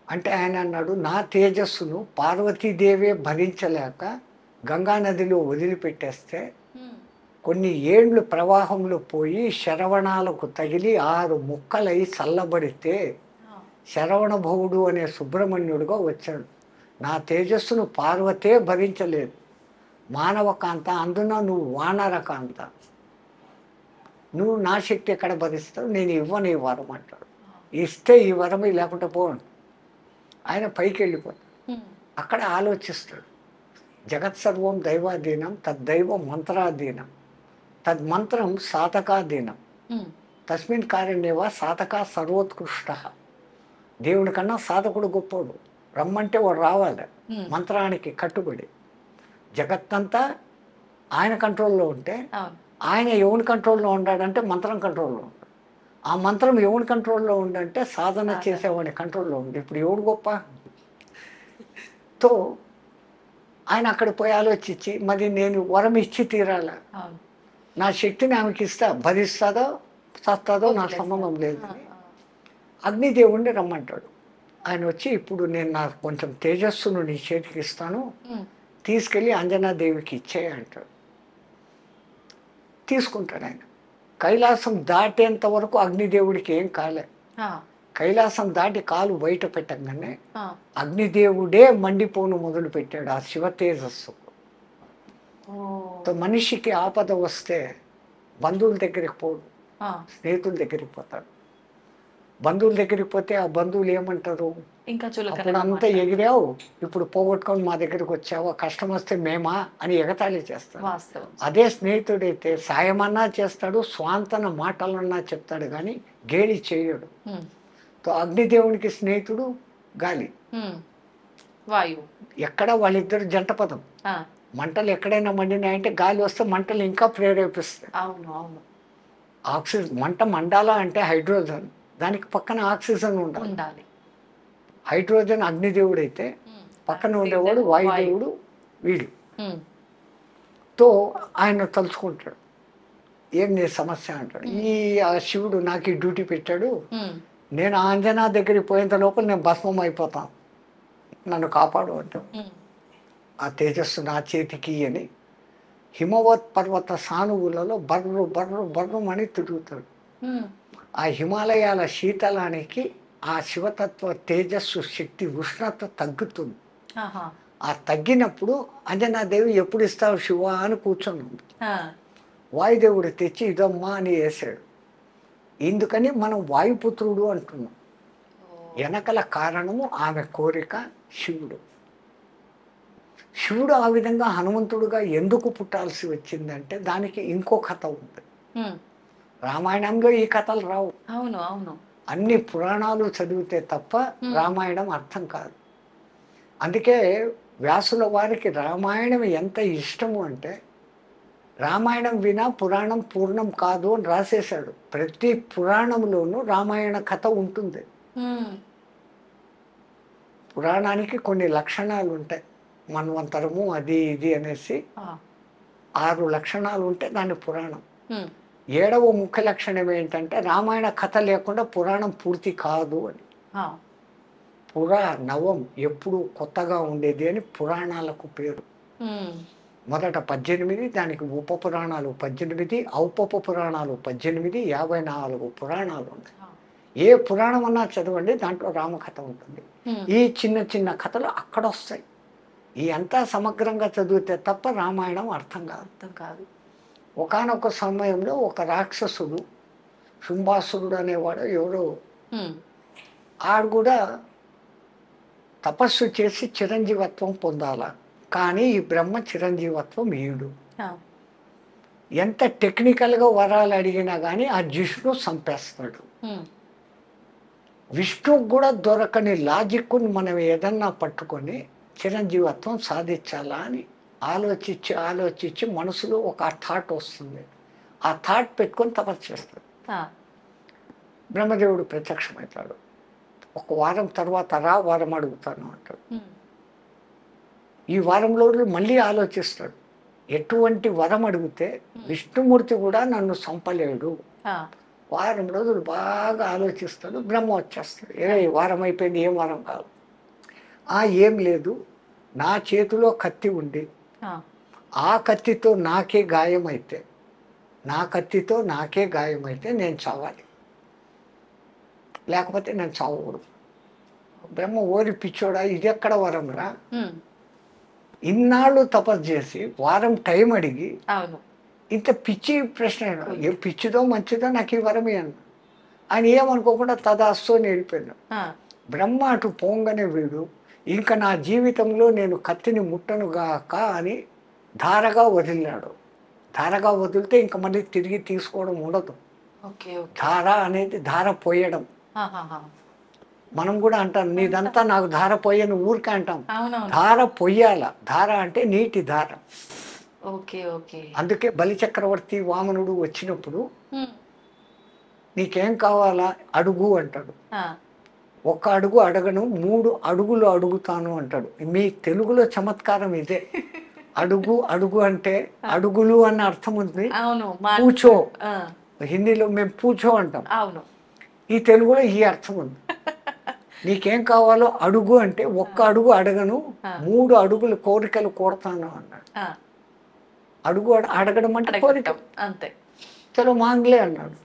అంటే ఆయన అన్నాడు, నా తేజస్సును పార్వతీదేవే భరించలేక గంగానదిలో వదిలిపెట్టేస్తే
ఉమ్.
కొన్ని ఏండ్లు ప్రవాహంలో పోయి శరవణాలకు తగిలి 6 ముక్కలై చల్లబడితే
ఆ.
శరవణభవుడు అనే సుబ్రహ్మణ్యుడుగా వచ్చాడు. నా తేజస్సును పార్వతే భరించలేదు, మానవ కాంత, అందున నువ్వు వానర కాంత, నువ్వు నా శక్తి ఎక్కడ భరిస్తావు, నేను ఇవ్వను ఈ వరం అంటాడు. ఇస్తే ఈ వరం, లేకుంటే పోను. ఆయన పైకి వెళ్ళిపోతాడు.
ఉమ్.
అక్కడ ఆలోచిస్తాడు, జగత్సర్వం దైవాధీనం, తద్దైవం మంత్రాధీనం, తద్మంత్రం సాధకాధీనం,
ఉమ్.
తస్మిన్ కార్యనేవ సాధక సర్వోత్కృష్ట. దేవుడి కన్నా సాధకుడు గొప్పోడు. రమ్మంటే వాడు రావాలి,
ఉమ్.
మంత్రానికి కట్టుబడి. జగత్తంతా ఆయన కంట్రోల్లో ఉంటే
అవును.
ఆయన ఎవరి కంట్రోల్లో ఉన్నాడంటే మంత్రం కంట్రోల్లో ఉంటాడు. ఆ మంత్రం ఎవరి కంట్రోల్లో ఉండంటే సాధన చేసేవాడి కంట్రోల్లో ఉంది. ఇప్పుడు ఎవడు గొప్ప? తో ఆయన అక్కడ పోయి ఆలోచించి, మరి నేను వరం ఇచ్చి తీరాలా,
అవును.
నా శక్తిని ఆమెకి ఇస్తా, భరిస్తుందో చస్తుందో నాకు సంబంధం లేదు. అగ్నిదేవుణ్ణి రమ్మంటాడు. ఆయన వచ్చి, ఇప్పుడు నేను నాకు కొంచెం తేజస్సును నీ చేతికి ఇస్తాను,
ఉమ్.
తీసుకెళ్ళి అంజనాదేవికి ఇచ్చేయి అంటాడు. తీసుకుంటాడు ఆయన. కైలాసం దాటేంత వరకు అగ్నిదేవుడికి ఏం కాలే.
ఆ.
కైలాసం దాటి కాలు బయట పెట్టగానే
ఆ.
అగ్నిదేవుడే మండిపోను మొదలు పెట్టాడు ఆ శివ తేజస్సు.
ఓ.
మనిషికి ఆపద వస్తే బంధువుల దగ్గరికి పోడు,
ఆ.
స్నేహితుల దగ్గరికి పోతాడు. బంధువుల దగ్గరికి పోతే ఆ బంధువులు ఏమంటారు,
ఇంకా
అప్పుడు
చులకనగా
అంతా ఎగిరావు, ఇప్పుడు పోగొట్టుకొని మా దగ్గరికి వచ్చావా, కష్టం వస్తే మేమా అని ఎగతాళి చేస్తాడు.
వాస్తవం.
అదే స్నేహితుడైతే సాయమన్నా చేస్తాడు, స్వాంతన మాటలన్నా చెప్తాడు, కానీ గేలి చేయడు.
ఉమ్.
తో అగ్నిదేవునికి స్నేహితుడు గాలి.
ఉమ్. వాయువు.
ఎక్కడ వాళ్ళిద్దరు జంట పదం.
ఆ.
మంటలు ఎక్కడైనా మండినాయంటే గాలి వస్తే మంటలు ఇంకా ప్రేరేపిస్తాయి.
అవును. అవును.
ఆక్సిజన్, మంట మండాలా అంటే హైడ్రోజన్, దానికి పక్కన ఆక్సిజన్ ఉండాలి.
ఉండాలి.
హైడ్రోజన్ అగ్నిదేవుడు అయితే
ఉమ్.
పక్కన ఉండేవాడు వాయుదేవుడు వీడు.
ఉమ్.
తో ఆయన తలుచుకుంటాడు, ఏం నీ సమస్య అంటాడు. ఆ శివుడు నాకు ఈ డ్యూటీ పెట్టాడు,
ఉమ్.
నేను ఆంజనా దగ్గరికి పోయేంత లోపల నేను భస్మం అయిపోతాను, నన్ను కాపాడు అంటాడు.
ఉమ్.
ఆ తేజస్సు నా చేతికి అని హిమవత్ పర్వత సానువులలో బర్రు బర్రు బర్రు అని తిరుగుతాడు.
ఉమ్.
ఆ హిమాలయాల శీతలానికి ఆ శివతత్వ తేజస్సు శక్తి ఉష్ణత తగ్గుతుంది.
ఆహా.
ఆ తగ్గినప్పుడు అంజనాదేవి ఎప్పుడు ఇస్తావు శివ అని కూర్చొని ఉంది.
ఆ,
వాయుదేవుడు తెచ్చి ఇదమ్మా అని వేసాడు. ఎందుకని మనం వాయుపుత్రుడు అంటున్నాం. వెనకల కారణము ఆమె కోరిక శివుడు. శివుడు ఆ విధంగా హనుమంతుడుగా ఎందుకు పుట్టాల్సి వచ్చిందంటే దానికి ఇంకో కథ ఉంది.
ఉమ్,
రామాయణంలో ఈ కథలు రావు.
అవును అవును.
అన్ని పురాణాలు చదివితే తప్ప రామాయణం అర్థం కాదు. అందుకే వ్యాసుల వారికి రామాయణం ఎంత ఇష్టము అంటే రామాయణం వినా పురాణం పూర్ణం కాదు అని రాసేశాడు. ప్రతి పురాణంలోనూ రామాయణ కథ ఉంటుంది.
ఉమ్,
పురాణానికి కొన్ని లక్షణాలు ఉంటాయి. మన్వంతరము అది ఇది అనేసి
ఆ,
6 లక్షణాలు ఉంటే దాన్ని పురాణం.
ఉమ్,
7వ ముఖ్య లక్షణం ఏంటంటే రామాయణ కథ లేకుండా పురాణం పూర్తి కాదు అని.
ఆ,
నవం ఎప్పుడు కొత్తగా ఉండేది అని పురాణాలకు పేరు.
ఉమ్,
మొదట 18, దానికి ఉప పురాణాలు 18, ఔపప పురాణాలు 18, 54 పురాణాలు ఉన్నాయి.
ఆ,
ఏ పురాణం అన్నా చదవండి, దాంట్లో రామకథ ఉంటుంది.
ఉమ్,
ఈ చిన్న చిన్న కథలు అక్కడ వస్తాయి. ఈ అంతా సమగ్రంగా చదివితే తప్ప రామాయణం అర్థం కాదు.
అర్థం కాదు.
ఒకానొక సమయంలో ఒక రాక్షసుడు శుంభాసురుడు అనేవాడు ఎవరో,
ఉమ్,
ఆడు కూడా తపస్సు చేసి చిరంజీవత్వం పొందాల. కానీ ఈ బ్రహ్మ చిరంజీవత్వం ఈడు.
ఆ,
ఎంత టెక్నికల్గా వరాలు అడిగినా కానీ ఆ జిష్ణు చంపేస్తాడు.
ఉమ్,
విష్ణుకు కూడా దొరకని లాజిక్ను మనం ఏదన్నా పట్టుకొని చిరంజీవత్వం సాధించాలా అని ఆలోచించి మనసులో ఒక థాట్ వస్తుంది. ఆ థాట్ పెట్టుకొని తపస్సు చేస్తాడు.
ఆ,
బ్రహ్మదేవుడు ప్రత్యక్షమవుతాడు. ఒక వారం తర్వాత వారం అడుగుతాను అంటాడు.
ఉమ్,
ఈ వారంలో మళ్ళీ ఆలోచిస్తాడు. ఎటువంటి వరం అడిగితే విష్ణుమూర్తి కూడా నన్ను చంపలేడు.
ఆ,
వారం రోజులు బాగా ఆలోచిస్తాడు. బ్రహ్మ వచ్చేస్తాడు. ఈ వారం అయిపోయింది, ఏం వారం కాదు. ఏం లేదు, నా చేతిలో కత్తి ఉండి
ఆ,
ఆ కత్తితో నాకే గాయమైతే నేను చావాలి, లేకపోతే నేను చావకూడదు. బ్రహ్మ ఓరి పిచ్చోడా, ఇది ఎక్కడ వరంరా?
ఉమ్,
ఇన్నాళ్ళు తపస్సు చేసి వారం టైం అడిగి
అవును.
ఇంత పిచ్చి ప్రశ్న, ఏ పిచ్చిదో మంచిదో నాకు ఈ వరమే అన్న. ఆయన ఏమనుకోకుండా తదాస్తు అని వెళ్ళిపోయాడు.
ఆ,
బ్రహ్మ అటు పోంగనే వీడు ఇంకా నా జీవితంలో నేను కత్తిని ముట్టనుగాక అని ధారగా వదిలినాడు. ధారగా వదిలితే ఇంకా మళ్ళీ తిరిగి తీసుకోవడం ఉండదు.
Okay okay.
ధార అనేది ధార పోయడం.
ఆహాహా.
మనం కూడా అంటాం నీదంతా నాకు ధార పోయని ఊరికే అంటాం.
అవునవును.
ధార పొయ్యాల. ధార అంటే నీటి ధార.
Okay okay.
అందుకే బలిచక్రవర్తి వామనుడు వచ్చినప్పుడు
ఉమ్,
నీకేం కావాలా అడుగు అంటాడు.
ఆ,
ఒక్క అడుగు అడగను, 3 అడుగులు అడుగుతాను అంటాడు. మీ తెలుగులో చమత్కారం ఇదే. అడుగు అంటే అడుగులు అన్న అర్థం ఉంది.
అవును.
పూచో,
ఆ,
హిందీలో మేము పూచో అంటాం.
అవును.
ఈ తెలుగులో ఈ అర్థం ఉంది. నీకేం కావాలో అడుగు అంటే ఒక్క అడుగు అడగను, 3 అడుగులు కోరికలు కోరతాను అన్నాడు.
ఆ,
అడగడం అంటే కోరిక.
అడగటం అంతే.
చలో మాంగ్లే అన్నాడు.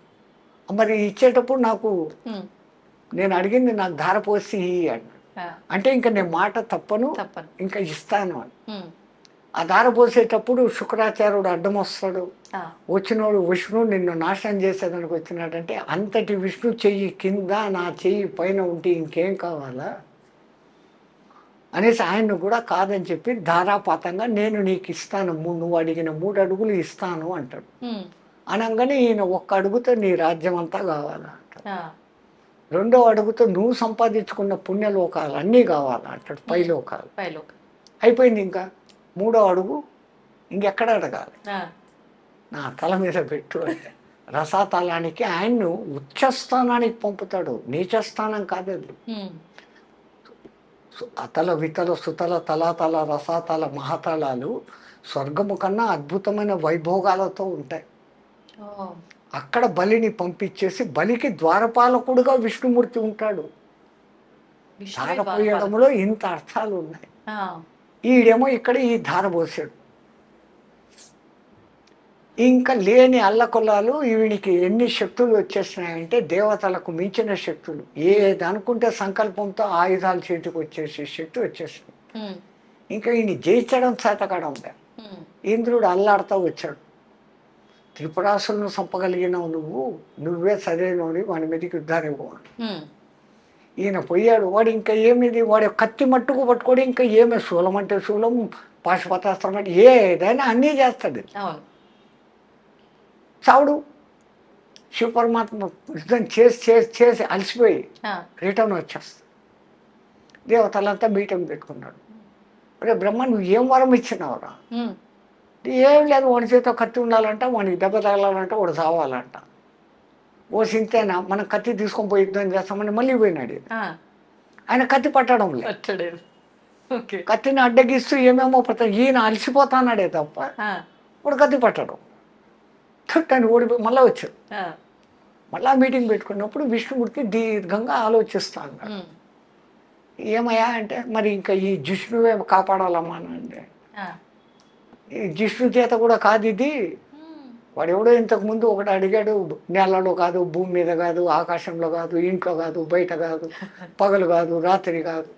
మరి ఇచ్చేటప్పుడు నాకు
ఉమ్,
నేను అడిగింది నాకు ధార పోసి అన్నాడు.
ఆ,
అంటే ఇంకా నేను మాట తప్పను,
తప్పను.
ఇంకా ఇస్తాను అని.
ఉమ్,
ఆ ధార పోసేటప్పుడు శుక్రాచార్యుడు అడ్డం వస్తాడు.
ఆ,
వచ్చినోడు విష్ణు నిన్ను నాశనం చేసేదానికి వచ్చినాడంటే అంతటి విష్ణు చెయ్యి కింద నా చెయ్యి పైన ఉంటే ఇంకేం కావాలా అనేసి ఆయన్ను కూడా కాదని చెప్పి ధారాపాతంగా నేను నీకు ఇస్తాను, నువ్వు అడిగిన 3 అడుగులు ఇస్తాను అంటాడు.
ఉమ్,
అనగానే ఈయన ఒక్క అడుగుతో నీ రాజ్యం అంతా కావాలా అంటాడు.
ఆ,
2వ అడుగుతో నువ్వు సంపాదించుకున్న పుణ్యలోకాలు అన్నీ కావాలా అంటాడు. పైలోకాలు.
పైలోకి.
అయిపోయింది. ఇంకా 3వ అడుగు ఇంకెక్కడ అడగాలి?
ఆ,
నా తల మీద పెట్టు అంటే రసాతలానికి ఆయన్ను ఉచ్చస్థానానికి పంపుతాడు. నీచస్థానం కాదు అది.
ఉమ్,
అతల వితల సుతల తలాతల రసాతల మహాతలాలు స్వర్గము కన్నా అద్భుతమైన వైభోగాలతో ఉంటాయి.
ఓ,
అక్కడ బలిని పంపించేసి బలికి ద్వారపాలకుడుగా విష్ణుమూర్తి ఉంటాడు.
విష్ణువే
ధార
బాగా
పోయడంలో ఇంత అర్థాలు ఉన్నాయి.
ఆ,
ఈడేమో ఇక్కడ ఈ ధార పోసాడు. ఇంకా లేని అల్లకొల్లాలు వీనికి ఎన్ని శక్తులు వచ్చేసినాయంటే దేవతలకు మించిన శక్తులు. ఏది అనుకుంటే సంకల్పంతో ఆయుధాలు చేతికి వచ్చేసే శక్తి వచ్చేసింది.
ఉమ్,
ఇంకా ఈయన జయించడం చేతకాడం లే. ఇంద్రుడు అల్లాడుతూ వచ్చాడు. త్రిపురాసులను చంపగలిగినావు నువ్వు, నువ్వే సరైనోడి, వాడి మీదకి యుద్ధానికి పోవాలి. ఈయన పోయాడు. వాడు ఇంకా ఏమిది, వాడు కత్తి మట్టుకు పట్టుకోడు, ఇంకా ఏమి శూలం అంటే శూలం, పాశుపతాస్త్రం అంటే ఏదైనా అన్నీ చేస్తాడు. చావుడు. శివపరమాత్మ యుద్ధం చేసి చేసి చేసి అలసిపోయి రిటర్న్ వచ్చేస్తాడు. దేవతలంతా మీటింగ్ పెట్టుకున్నాడు. అరే బ్రహ్మ, నువ్వు ఏం వరం ఇచ్చినావురా? ఏం లేదు, వాడి చేతితో కత్తి ఉండాలంట, వాడికి దెబ్బ తగలాలంట, వాడు చావాలంట. ఓ సింతేనా, మనం కత్తి తీసుకొని పోయి యుద్ధం చేస్తామని మళ్ళీ పోయినాడు. ఆయన కత్తి పట్టడం లేదు, కత్తిని అడ్డగిస్తూ ఏమేమో పడతాడు. ఈయన అలసిపోతానాడే తప్ప వాడు కత్తి పట్టడం. తను ఓడిపోయి మళ్ళీ వచ్చాడు. మళ్ళా మీటింగ్ పెట్టుకున్నప్పుడు విష్ణుమూర్తి దీర్ఘంగా ఆలోచిస్తా అన్నాడు. ఏమయ్యా అంటే, మరి ఇంకా ఈ జిష్ణువే కాపాడాలమ్మా అంటే, ఈ జిష్ణు చేత కూడా కాదు ఇది. వాడు ఎవడో ఇంతకుముందు ఒకటి అడిగాడు, నేలలో కాదు, భూమి మీద కాదు, ఆకాశంలో కాదు, ఇంట్లో కాదు, బయట కాదు, పగలు కాదు, రాత్రి కాదు,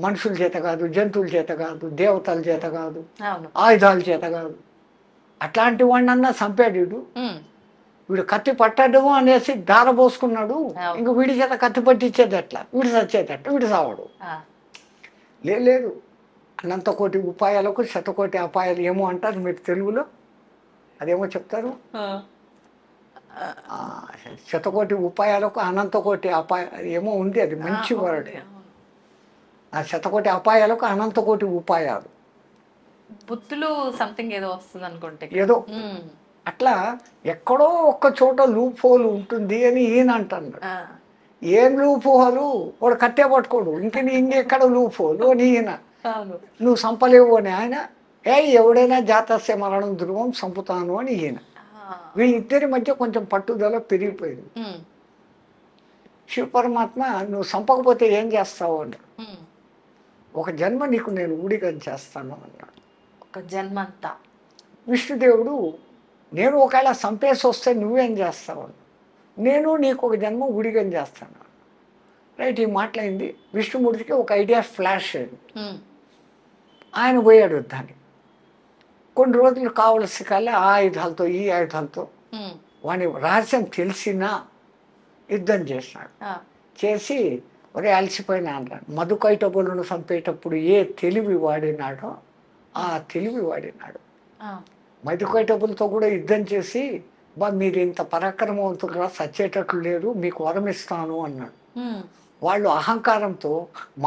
మనుషుల చేత కాదు, జంతువుల చేత కాదు, దేవతల చేత కాదు, ఆయుధాల చేత కాదు. అట్లాంటి వాడినన్నా చంపాడు వీడు. వీడు కత్తి పట్టడు అనేసి దార పోసుకున్నాడు. ఇంక వీడి చేత కత్తి పట్టించేది ఎట్లా, వీడు చచ్చేది ఎట్లా, వీడు సావాడు. లేదు, అనంత కోటి ఉపాయాలకు శతకోటి అపాయాలు ఏమో అంటారు మీరు తెలుగులో, అదేమో చెప్తారు. శతకోటి ఉపాయాలకు అనంతకోటి అపాయాలు ఏమో ఉంది, అది మంచి వర్డ్. ఆ శతకోటి అపాయాలకు అనంతకోటి ఉపాయాలు,
బుద్ధులు సంథింగ్ ఏదో వస్తుంది అనుకుంటే,
ఏదో అట్లా ఎక్కడో ఒక్క చోట లూప్ హోల్ ఉంటుంది అని ఈయన అంటున్నాడు. ఏం లూప్ హోలు, వాడు కట్టే పట్టుకోడు, ఇంకెక్కడ లూప్ హోలు అని ఈయన. నువ్వు సంపలేవు అని ఆయన, ఎవడైనా జాతస్య మరణం ధ్రువం సంపుతాను అని ఈయన. వీళ్ళిద్దరి మధ్య కొంచెం పట్టుదల పెరిగిపోయింది. శివపరమాత్మ, నువ్వు సంపకపోతే ఏం చేస్తావు అన్నాడు. ఒక జన్మ నీకు నేను ఊడిగం చేస్తాను అన్నాడు.
ఒక జన్మ అంతా.
విష్ణుదేవుడు, నేను ఒకవేళ సంపేసి వస్తే నువ్వేం చేస్తావు? నేను నీకు ఒక జన్మ ఊడిగం చేస్తాను. రైట్, ఈ మాటలైంది. విష్ణుమూర్తికి ఒక ఐడియా ఫ్లాష్ అయింది. ఆయన పోయాడు యుద్ధానికి. కొన్ని రోజులు కావలసి కల్లా ఆ ఆయుధాలతో ఈ ఆయుధాలతో వాని రహస్యం తెలిసినా యుద్ధం చేసినాడు. చేసి ఒరే అలసిపోయినా అన్నాడు. మధుకైటబులను చంపేటప్పుడు ఏ తెలివి వాడినాడో ఆ తెలివి వాడినాడు. మధుకైటబులతో కూడా యుద్ధం చేసి, మీరు ఇంత పరాక్రమవంతులుగా చచ్చేటట్లు లేరు, మీకు వరం ఇస్తాను అన్నాడు. వాళ్ళు అహంకారంతో,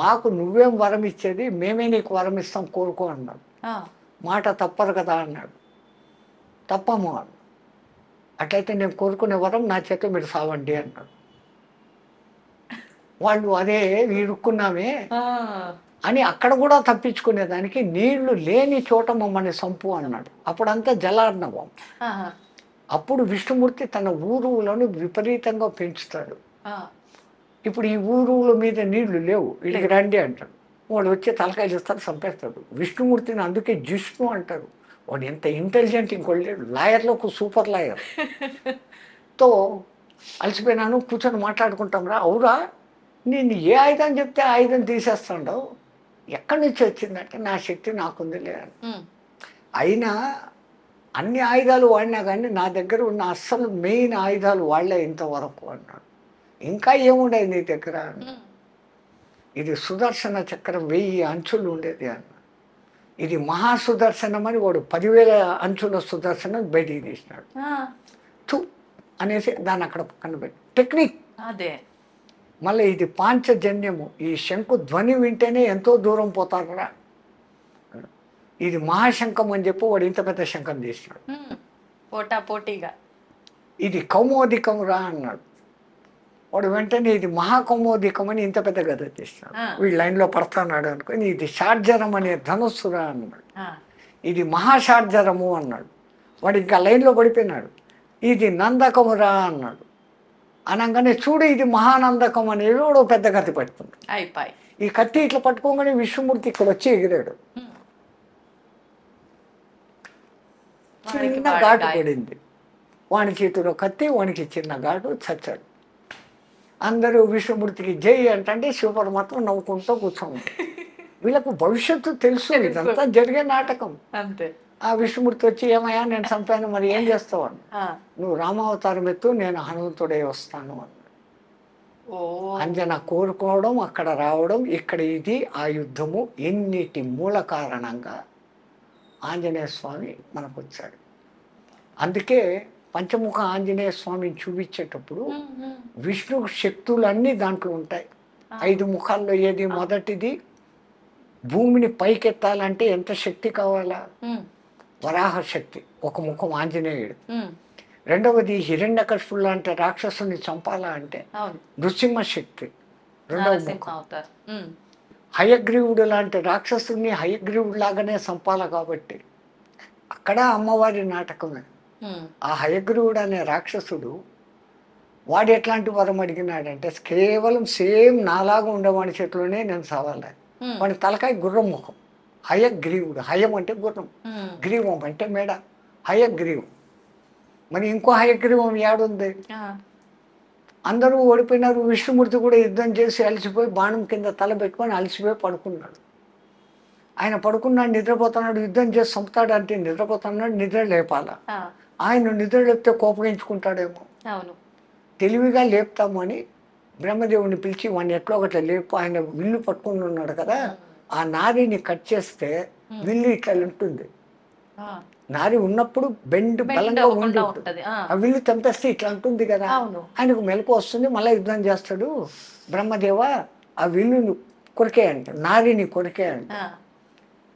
మాకు నువ్వేం వరం ఇచ్చేది, మేమే నీకు వరం ఇస్తాం, కోరుకో అన్నాడు. మాట తప్పదు కదా అన్నాడు. తప్పము అన్నాడు. అట్లయితే నేను కోరుకునే వరం నా చేత మీరు సావండి అన్నాడు. వాళ్ళు అదే ఇరుక్కున్నామే అని అక్కడ కూడా తప్పించుకునేదానికి నీళ్లు లేని చోట మమ్మల్ని సంపు అన్నాడు. అప్పుడంతా జలార్ణవం. అప్పుడు విష్ణుమూర్తి తన ఊరువులను విపరీతంగా పెంచుతాడు. ఇప్పుడు ఈ ఊరువుల మీద నీళ్లు లేవు, వీళ్ళకి రండి అంటాడు. వాడు వచ్చి తలకాయలు ఇస్తాడు, చంపేస్తాడు. విష్ణుమూర్తిని అందుకే జిష్ణు అంటారు. వాడు ఎంత ఇంటెలిజెంట్, ఇంకోటి లాయర్లకు సూపర్ లాయర్. తో అలసిపోయినాను, కూర్చొని మాట్లాడుకుంటాం రా. అవురా, నేను ఏ ఆయుధం చెప్తే ఆయుధం తీసేస్తాడో, ఎక్కడి నుంచి వచ్చిందంటే నా శక్తి నాకుంది లేదు. అయినా అన్ని ఆయుధాలు వాడినా కానీ నా దగ్గర ఉన్న అస్సలు మెయిన్ ఆయుధాలు వాళ్ళే ఇంతవరకు అన్నాడు. ఇంకా ఏముండేది నీ దగ్గర? ఇది సుదర్శన చక్రం 1000 అంచులు ఉండేది అన్న. ఇది మహాసుదర్శనం అని వాడు 10,000 అంచుల సుదర్శనం బయటికి తీసినాడు. చూ అనేసి దాన్ని అక్కడ పక్కన పెట్టి టెక్నిక్
అదే.
మళ్ళీ ఇది పాంచజన్యము. ఈ శంకు ధ్వని వింటేనే ఎంతో దూరం పోతారా. ఇది మహాశంఖం అని చెప్పి వాడు ఇంత పెద్ద శంఖం తీసినాడు.
పోటీగా
ఇది కౌమోదికం రా అన్నాడు. వాడు వెంటనే ఇది మహాకౌమోదికం అని ఇంత పెద్ద గద తీసినాడు. వీడు లైన్లో పడుతున్నాడు అనుకుని ఇది షార్జరం అనే ధనుస్సురా అన్నాడు. ఇది మహాషార్జరము అన్నాడు. వాడు ఇంకా లైన్లో పడిపోయినాడు. ఇది నందకమురా అన్నాడు. అనగానే చూడు ఇది మహానందకం అనేది వాడు పెద్ద కత్తి పట్టుకుంటాడు. ఈ కత్తి ఇట్లా పట్టుకోగానే విష్ణుమూర్తి ఇక్కడ వచ్చి ఎగిరాడు. చిన్న ఘాటు పడింది. వాని చేతిలో కత్తి, వానికి చిన్న ఘాటు, చచ్చాడు. అందరూ విష్ణుమూర్తికి జై అంటే శివపరమాత్మ నవ్వుకుంటూ కూర్చోండి. వీళ్ళకు భవిష్యత్తు తెలుసు, ఇదంతా జరిగే నాటకం.
అంతే.
ఆ విష్ణుమూర్తి వచ్చి ఏమయ్యా నేను చంపాను, మరి ఏం చేస్తావు అని.
ఆ!
నువ్వు రామావతారం ఎత్తు, నేను హనుమంతుడే వస్తాను అని.
ఓ.
అంజన కోరుకోవడం, అక్కడ రావడం, ఇక్కడ ఇది ఆ యుద్ధము, ఎన్నిటి మూల కారణంగా ఆంజనేయ స్వామి మనకు వచ్చాడు. అందుకే పంచముఖ ఆంజనేయ స్వామిని చూపించేటప్పుడు విష్ణు శక్తులన్నీ దాంట్లో ఉంటాయి. 5 ముఖాల్లో ఏది మొదటిది, భూమిని పైకెత్తాలంటే ఎంత శక్తి కావాలా? వరాహ శక్తి, ఒక ముఖం ఆంజనేయుడు. రెండవది హిరణ్యకశిపుడు లాంటి రాక్షసుని చంపాలా అంటే నృసింహ శక్తి, రెండవ ముఖం. హయగ్రీవుడు లాంటి రాక్షసుని హయగ్రీవుడు లాగానే చంపాలా కాబట్టి అక్కడ అమ్మవారి నాటకమే. ఆ హయగ్రీవుడు అనే రాక్షసుడు వాడు ఎట్లాంటి వరం అడిగినాడంటే కేవలం సేమ్ నాలాగా ఉండేవాడి చేతిలోనే నేను చావాలి. వాడి తలకాయ గుర్రం ముఖం, హయగ్రీవుడు. హయం అంటే గుర్రం, గ్రీవం అంటే మేడ, హయగ్రీవం. మరి ఇంకో హయగ్రీవం ఏడుంది? అందరూ ఓడిపోయినారు. విష్ణుమూర్తి కూడా యుద్ధం చేసి అలసిపోయి బాణం కింద తల పెట్టుకొని అలసిపోయి పడుకున్నాడు. ఆయన పడుకున్నాడు, నిద్రపోతున్నాడు. యుద్ధం చేసి చంపుతాడు అంటే నిద్రపోతున్నాడు, నిద్ర లేపాల. ఆయన నిద్ర లేపితే కోపగించుకుంటాడేమో, తెలివిగా లేపుతాము అని బ్రహ్మదేవుని పిలిచి వాడిని ఎట్లా ఒకట్లా లేపు. ఆయన విల్లు పట్టుకుని ఉన్నాడు కదా, ఆ నారిని కట్ చేస్తే విల్లు ఇట్లా ఉంటుంది. నారి ఉన్నప్పుడు బెండ్ బలంగా ఉండి ఉంటుంది, ఆ విల్లు తెంపేస్తే ఇట్లా ఉంటుంది కదా. ఆయనకు మెలకు వస్తుంది, మళ్ళీ యుద్ధం చేస్తాడు. బ్రహ్మదేవ ఆ విల్లుని కొరికే అంట, నారిని కొరికే అంట.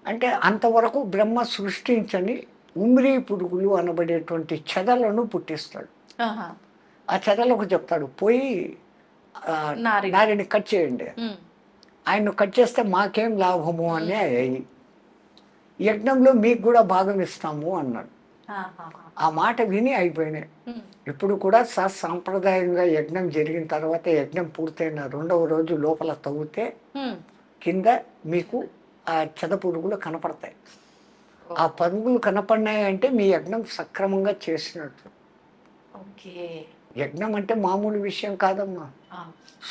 అంటే అంతవరకు బ్రహ్మ సృష్టించని ఉమ్రీ పురుగులు అనబడేటువంటి చెదలను పుట్టిస్తాడు. ఆ చెదలకు చెప్తాడు పోయి నారిని కట్ చేయండి. ఆయన్ను కట్ చేస్తే మాకేం లాభము అని అయ్యి యజ్ఞంలో మీకు కూడా భాగం ఇస్తాము అన్నాడు. ఆ మాట విని అయిపోయినాయి. ఇప్పుడు కూడా సాంప్రదాయంగా యజ్ఞం జరిగిన తర్వాత, యజ్ఞం పూర్తయిన 2వ రోజు లోపల తవ్వితే కింద మీకు ఆ చెద పురుగులు కనపడతాయి. ఆ పరుగులు కనపడినాయి అంటే మీ యజ్ఞం సక్రమంగా చేసినట్టు. యజ్ఞం అంటే మామూలు విషయం కాదమ్మా.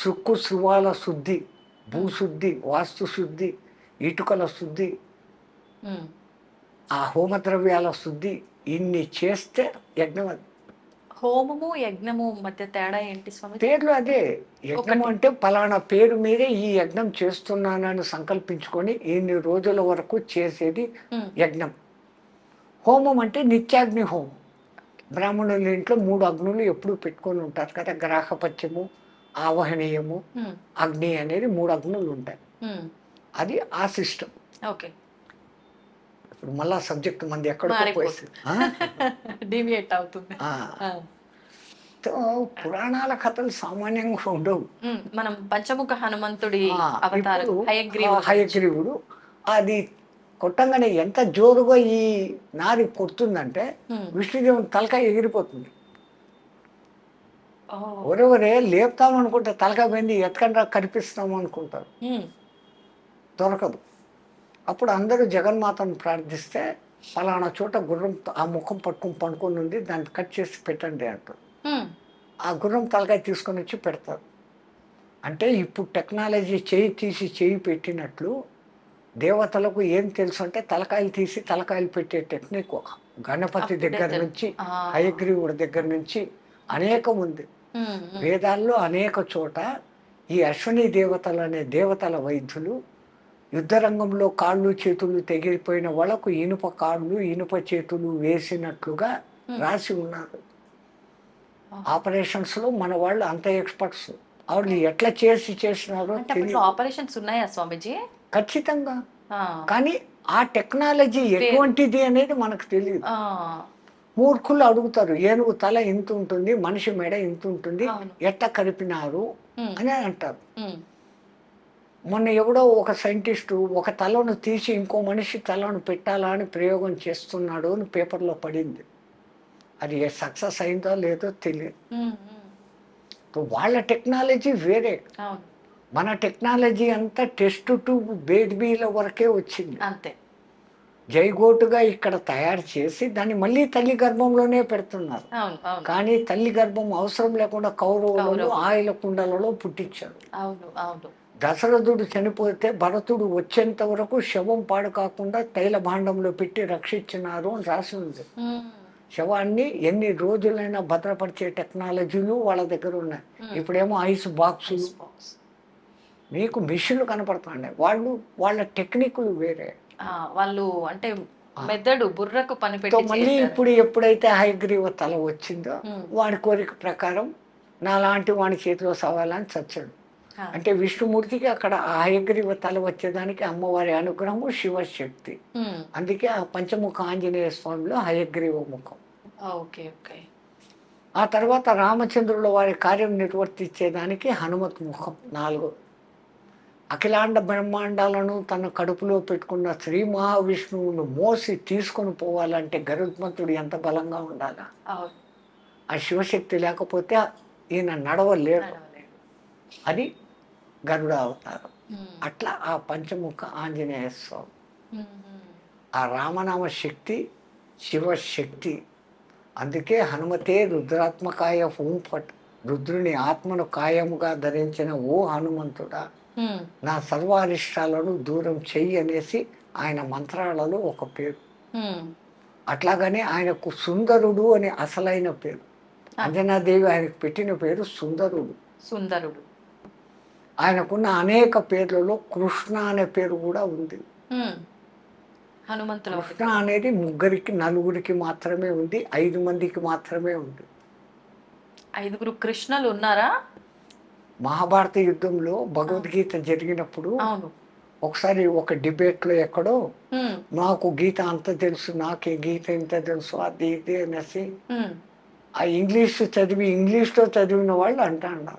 సుక్కు శృవాల శుద్ధి, భూశుద్ధి, వాస్తు శుద్ధి, ఇటుకల శుద్ధి, ఆ హోమద్రవ్యాల శుద్ధి, ఇన్ని చేస్తే యజ్ఞం. అది
హోమము యజ్ఞము మధ్య తేడా ఏంటి స్వామి?
పేర్లు అదే. యజ్ఞం అంటే పలానా పేరు మీదే ఈ యజ్ఞం చేస్తున్నానని సంకల్పించుకొని ఇన్ని రోజుల వరకు చేసేది యజ్ఞం. హోమం అంటే నిత్యాగ్ని హోమం. బ్రాహ్మణుల ఇంట్లో 3 అగ్నులు ఎప్పుడు పెట్టుకొని ఉంటారు కదా, గ్రాహపత్యము, ఆవహనీయము, అగ్ని అనేది 3 అగ్నులు ఉంటాయి. అది ఆ సిస్టమ్. ఇప్పుడు మళ్ళా సబ్జెక్ట్ మంది ఎక్కడో
డివియేట్ అవుతుంది.
పురాణాల కథలు సామాన్యంగా ఉండవు.
మనం పంచముఖ హనుమంతుడి
హయగ్రీవుడు అది కొట్టంగానే ఎంత జోరుగా ఈ నారి కొడుతుందంటే విష్ణుదేవుని తలకాయ ఎగిరిపోతుంది. ఒరెవరే లేపుతాం అనుకుంటే తలకాయ పోయింది, ఎత్తుకంటే కనిపిస్తాము అనుకుంటారు, దొరకదు. అప్పుడు అందరూ జగన్మాతను ప్రార్థిస్తే ఫలానా చోట గుర్రం ఆ ముఖం పట్టుకొని ఉంది, దాన్ని కట్ చేసి పెట్టండి అంటారు. ఆ గుర్రం తలకాయ తీసుకొని వచ్చి పెడతారు. అంటే ఇప్పుడు టెక్నాలజీ చేయి తీసి చేయి పెట్టినట్లు దేవతలకు ఏం తెలుసు అంటే తలకాయలు తీసి తలకాయలు పెట్టే టెక్నిక్ గణపతి దగ్గర నుంచి హయగ్రీవుడి దగ్గర నుంచి అనేకం ఉంది. వేదాల్లో అనేక చోట ఈ అశ్విని దేవతలు అనే దేవతల వైద్యులు యుద్ధరంగంలో కాళ్ళు చేతులు తెగిపోయిన వాళ్ళకు ఇనుప కాళ్ళు ఇనుప చేతులు వేసినట్లుగా రాసి ఉన్నారు. ఆపరేషన్స్లో మన వాళ్ళు అంత ఎక్స్పర్ట్స్. వాళ్ళు ఎట్లా చేసినారో
ఆపరేషన్స్ ఉన్నాయా స్వామిజీ?
ఖచ్చితంగా. కానీ ఆ టెక్నాలజీ ఎటువంటిది అనేది మనకు తెలియదు. మూర్ఖులు అడుగుతారు, ఏనుగు తల ఇంత ఉంటుంది, మనిషి మెడ ఇంత ఉంటుంది, ఎట్లా కలిపినారు అని అంటారు. మొన్న ఎవడో ఒక సైంటిస్టు ఒక తలను తీసి ఇంకో మనిషి తలను పెట్టాలా అని ప్రయోగం చేస్తున్నాడు అని పేపర్లో పడింది. అది సక్సెస్ అయిందో లేదో తెలియదు. వాళ్ళ టెక్నాలజీ వేరే, మన టెక్నాలజీ అంతా టెస్ట్ ట్యూబ్ బేబీల వరకే వచ్చింది.
అంతే
జైగోటుగా ఇక్కడ తయారు చేసి దాన్ని మళ్ళీ తల్లి గర్భంలోనే పెడుతున్నారు. కానీ తల్లి గర్భం అవసరం లేకుండా కౌరవులను ఆయిల కుండలలో పుట్టించారు. దశరథుడు చనిపోతే భరతుడు వచ్చేంత వరకు శవం పాడు కాకుండా తైల భాండంలో పెట్టి రక్షించినారు అని రాసి ఉంది. శవాన్ని ఎన్ని రోజులైనా భద్రపరిచే టెక్నాలజీలు వాళ్ళ దగ్గర ఉన్నాయి. ఇప్పుడేమో ఐస్ బాక్సులు, మీకు మిషన్లు కనపడుతున్నాయి. వాళ్ళ టెక్నిక్లు వేరే.
వాళ్ళు అంటే మెదడు బుర్రకు పని పెట్టి
మళ్ళీ ఇప్పుడు ఎప్పుడైతే హయగ్రీవ తల వచ్చిందో వాడి కోరిక ప్రకారం నాలాంటి వాడి చేతిలో సవాలని చచ్చాడు. అంటే విష్ణుమూర్తికి అక్కడ ఆ హయగ్రీవ తల వచ్చేదానికి అమ్మవారి అనుగ్రహము, శివశక్తి. అందుకే ఆ పంచముఖ ఆంజనేయ స్వామిలో హయగ్రీవ ముఖం. ఆ తర్వాత రామచంద్రుల వారి కార్యం నిర్వర్తించేదానికి హనుమత్ ముఖం 4. అఖిలాండ బ్రహ్మాండాలను తన కడుపులో పెట్టుకున్న శ్రీ మహావిష్ణువును మోసి తీసుకొని పోవాలంటే గరుత్మంతుడు ఎంత బలంగా ఉండాలా? ఆ శివశక్తి లేకపోతే ఈయన నడవలేడు. అది గరుడ అవతారం. అట్లా ఆ పంచముఖ ఆంజనేయ స్వామి, ఆ రామనామ శక్తి శివశక్తి. అందుకే హనుమతే రుద్రాత్మకాయ హూంఫట్, రుద్రుని ఆత్మను కాయముగా ధరించిన ఓ హనుమంతుడా నా సర్వారిష్టాలను దూరం చెయ్యి అనేసి ఆయన మంత్రాలలో ఒక పేరు. అట్లాగనే ఆయనకు సుందరుడు అని అసలైన పేరు. అంజనాదేవి ఆయనకు పెట్టిన పేరు సుందరుడు. ఆయనకున్న అనేక పేర్లలో కృష్ణ అనే పేరు కూడా ఉంది. కృష్ణ అనేది 3, 4 మాత్రమే ఉంది, 5 మందికి మాత్రమే ఉంది.
5 కృష్ణులు ఉన్నారా?
మహాభారత యుద్ధంలో భగవద్గీత జరిగినప్పుడు ఒకసారి ఒక డిబేట్లో ఎక్కడో నాకు గీత అంత తెలుసు, నాకే గీత ఇంత తెలుసు, అది ఇది అనేసి ఆ ఇంగ్లీష్లో చదివిన వాళ్ళు అంటారు.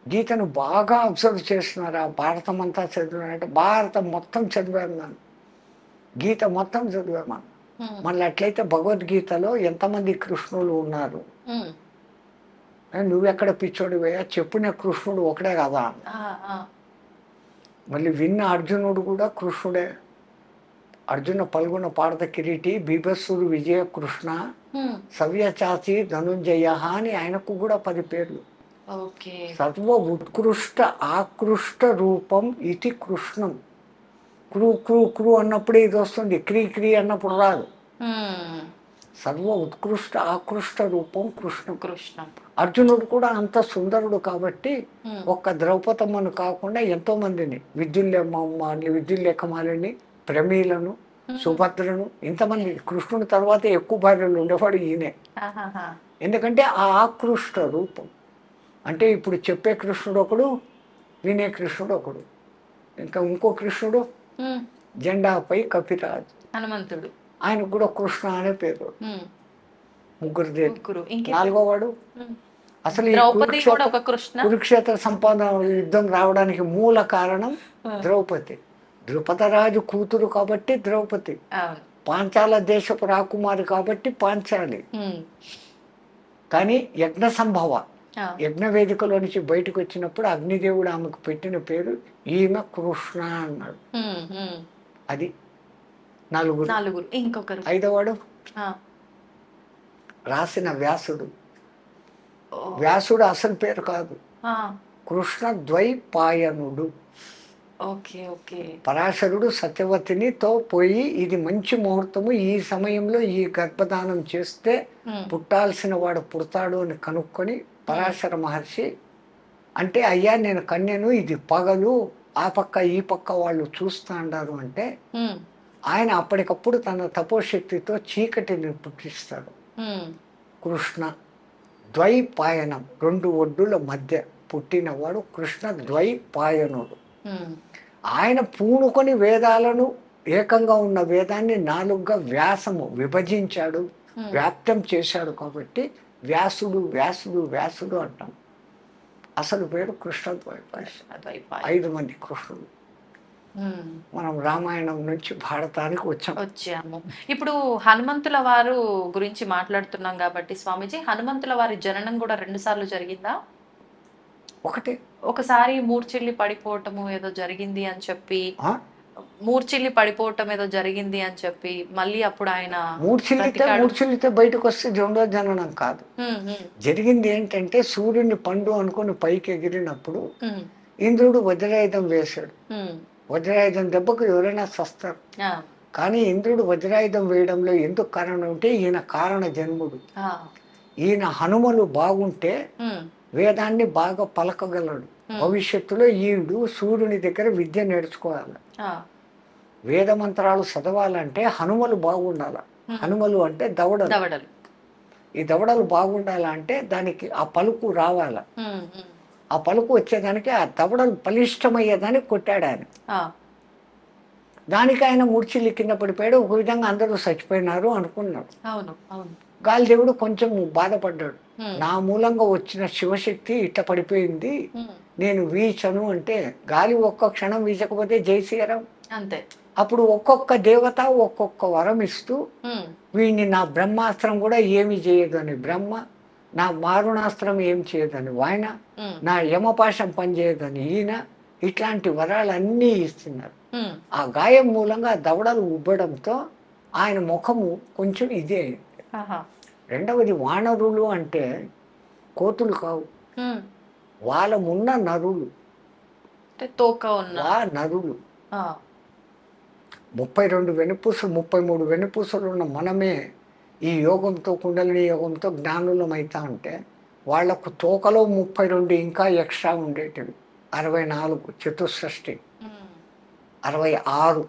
గీతను బాగా అబ్జర్వ్ చేస్తున్నారు. ఆ భారతం అంతా చదివినారంటే భారతం మొత్తం చదివాను, నన్ను గీత మొత్తం చదివాను. మళ్ళీ అట్లయితే భగవద్గీతలో ఎంతమంది కృష్ణులు ఉన్నారు? నువ్వెక్కడ పిచ్చోడివయ్యా, చెప్పిన కృష్ణుడు ఒకడే కదా. మళ్ళీ విన్న అర్జునుడు కూడా కృష్ణుడే. అర్జున పల్గొన పార్థ కిరీటి బీభత్సుడు విజయ కృష్ణ సవ్యచాసి ధనుంజయ అని ఆయనకు కూడా 10 పేర్లు. సర్వ ఉత్కృష్ట ఆకృష్ట రూపం ఇది కృష్ణం. క్రూ క్రూ క్రూ అన్నప్పుడే ఇది వస్తుంది, క్రీ క్రీ అన్నప్పుడు రాదు. సర్వ ఉత్కృష్ట ఆకృష్ట రూపం కృష్ణం. అర్జునుడు కూడా అంత సుందరుడు కాబట్టి ఒక్క ద్రౌపదమ్మను కాకుండా ఎంతో మందిని, విద్యుల్లేఖమాలని, ప్రమీలను, సుభద్రను, ఇంతమంది. కృష్ణుని తర్వాత ఎక్కువ భార్యలు ఉండేవాడు ఈయనే. ఎందుకంటే ఆ ఆకృష్ట రూపం. అంటే ఇప్పుడు చెప్పే కృష్ణుడు ఒకడు, వినే కృష్ణుడు ఒకడు, ఇంకా ఇంకో కృష్ణుడు జెండాపై కపిరాజు హనుమంతుడు, ఆయనకు కూడా కృష్ణ అనే పేరు. 3. 4వ వాడు అసలు ఈ కురుక్షేత్ర సంపాదన యుద్ధం రావడానికి మూల కారణం ద్రౌపది. ద్రుపదరాజు కూతురు కాబట్టి ద్రౌపది, పాంచాల దేశపు రాకుమారి కాబట్టి పాంచాలి. కానీ యజ్ఞ సంభవ యజ్ఞ వేదికలో నుంచి బయటకు వచ్చినప్పుడు అగ్నిదేవుడు ఆమెకు పెట్టిన పేరు ఈమె కృష్ణ అన్నాడు. అది 4. ఇంకొకరు 5వవాడు రాసిన వ్యాసుడు. వ్యాసుడు అసలు పేరు కాదు, కృష్ణ ద్వైపాయనుడు. పరాశరుడు సత్యవతినితో పోయి ఇది మంచి ముహూర్తము, ఈ సమయంలో ఈ గర్భధానం చేస్తే పుట్టాల్సిన వాడు పుడతాడు అని కనుక్కొని పరాశర మహర్షి అంటే, అయ్యా నేను కన్యను, ఇది పగలు, ఆ పక్క ఈ పక్క వాళ్ళు చూస్తా అన్నారు అంటే ఆయన అప్పటికప్పుడు తన తపోశక్తితో చీకటిని పుట్టిస్తాడు. కృష్ణ ద్వైపాయనం, 2 ఒడ్డుల మధ్య పుట్టినవాడు కృష్ణ ద్వైపాయనుడు. ఆయన పూనుకొని వేదాలను, ఏకంగా ఉన్న వేదాన్ని 4గా వ్యాసము విభజించాడు, వ్యాప్తం చేశాడు. కాబట్టి వ్యాసుడు వ్యాసుడు వ్యాసుడు అంటాం. అసలు పేరు కృష్ణ ద్వైపాయ. 5 మంది కృష్ణుడు. మనం రామాయణం నుంచి భారతానికి వచ్చాము.
ఇప్పుడు హనుమంతుల వారు గురించి మాట్లాడుతున్నాం కాబట్టి స్వామీజీ, హనుమంతుల వారి జననం కూడా 2 సార్లు జరిగిందా? ఒకసారి మూర్ఛిల్లి పడిపోవటము ఏదో జరిగింది అని చెప్పి, మళ్ళీ అప్పుడు ఆయన
మూర్ఛిల్లితే బయటకు వస్తే 2వ జననం కాదు. జరిగింది ఏంటంటే సూర్యుని పండు అనుకుని పైకి ఎగిరినప్పుడు ఇంద్రుడు వజ్రాయుధం వేశాడు.
ఉమ్,
వజ్రాయుధం దెబ్బకు ఎవరైనా సస్తారు.
ఆ,
కానీ ఇంద్రుడు వజ్రాయుధం వేయడంలో ఎందుకు కారణం అంటే ఈయన కారణ జన్ముడు.
ఆ,
ఈయన హనుమలు బాగుంటే
ఉమ్,
వేదాన్ని బాగా పలకగలడు. భవిష్యత్తులో ఈయుడు సూర్యుని దగ్గర విద్య నేర్చుకోవాలి.
ఆ,
వేద మంత్రాలు చదవాలంటే హనుమలు బాగుండాలి. హనుమలు అంటే దవడలు.
దవడలు.
ఈ దవడలు బాగుండాలంటే దానికి ఆ పలుకు రావాలి.
ఉమ్, ఉమ్,
ఆ పలుకు వచ్చేదానికి ఆ దవడలు బలిష్టమయ్యేదానికి కొట్టాడు ఆయన.
ఆ,
దానికి ఆయన మూర్ఛిల్లి కింద పడిపోయాడు. ఒక విధంగా అందరూ చచ్చిపోయినారు అనుకున్నాడు.
అవును, అవును.
గాలిదేవుడు కొంచెం బాధపడ్డాడు.
ఉమ్,
నా మూలంగా వచ్చిన శివశక్తి ఇట్ట పడిపోయింది,
ఉమ్,
నేను వీచను అంటే గాలి ఒక్క క్షణం వీచకపోతే జైసీయరం.
అంతే.
అప్పుడు ఒక్కొక్క దేవత ఒక్కొక్క వరం ఇస్తూ
ఉమ్,
వీడిని నా బ్రహ్మాస్త్రం కూడా ఏమి చేయదు అని బ్రహ్మ, నా మారుణాస్త్రం ఏం చేయదని ఆయన,
ఉమ్,
నా యమపాశం పనిచేయదని ఈయన, ఇట్లాంటి వరాలన్నీ ఇస్తున్నారు.
ఉమ్,
ఆ గాయం మూలంగా ఆ దవడలు ఉబ్బడంతో ఆయన ముఖము కొంచెం ఇదే అయింది.
ఆహా,
రెండవది వానరులు అంటే కోతులు కావు,
ఉమ్,
వాళ్ళమున్న నరులు.
అంటే తోక ఉన్న.
నరులు
ఆ,
32 వెనుపూసలు 33 వెనుపూసలు ఉన్న మనమే ఈ యోగంతో కుండలిని యోగంతో జ్ఞానులం అవుతా ఉంటే వాళ్లకు తోకలో 32 ఇంకా ఎక్స్ట్రా ఉండేటివి. 64 చతుషష్ఠి,
ఉమ్,
66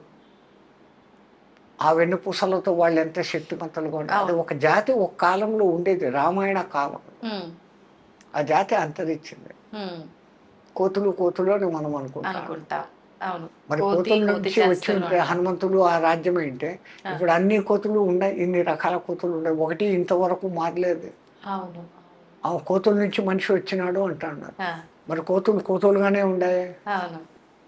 ఆ వెన్నుపూసలతో వాళ్ళు ఎంత శక్తిమంతులుగా ఉంటారు. అది ఒక జాతి ఒక కాలంలో ఉండేది, రామాయణ కాలం.
ఉమ్,
ఆ జాతి అంతరించింది.
ఉమ్,
కోతులు అని మనం అనుకుంటాం.
అనుకుంటా. అవును.
మరి
కోతి
కోతుల
కోతి
నుంచి వచ్చి
చేష్టలు
ఉంటే హనుమంతుడు ఆ రాజ్యం ఏంటే ఇప్పుడు అన్ని కోతులు ఉన్నాయి, ఇన్ని రకాల కోతులు ఉన్నాయి, ఒకటి ఇంతవరకు మారలేదు.
అవును,
ఆ కోతుల నుంచి మనిషి వచ్చినాడు అంటున్నారు.
ఆ,
మరి కోతులుగానే ఉన్నాయి.
అవును.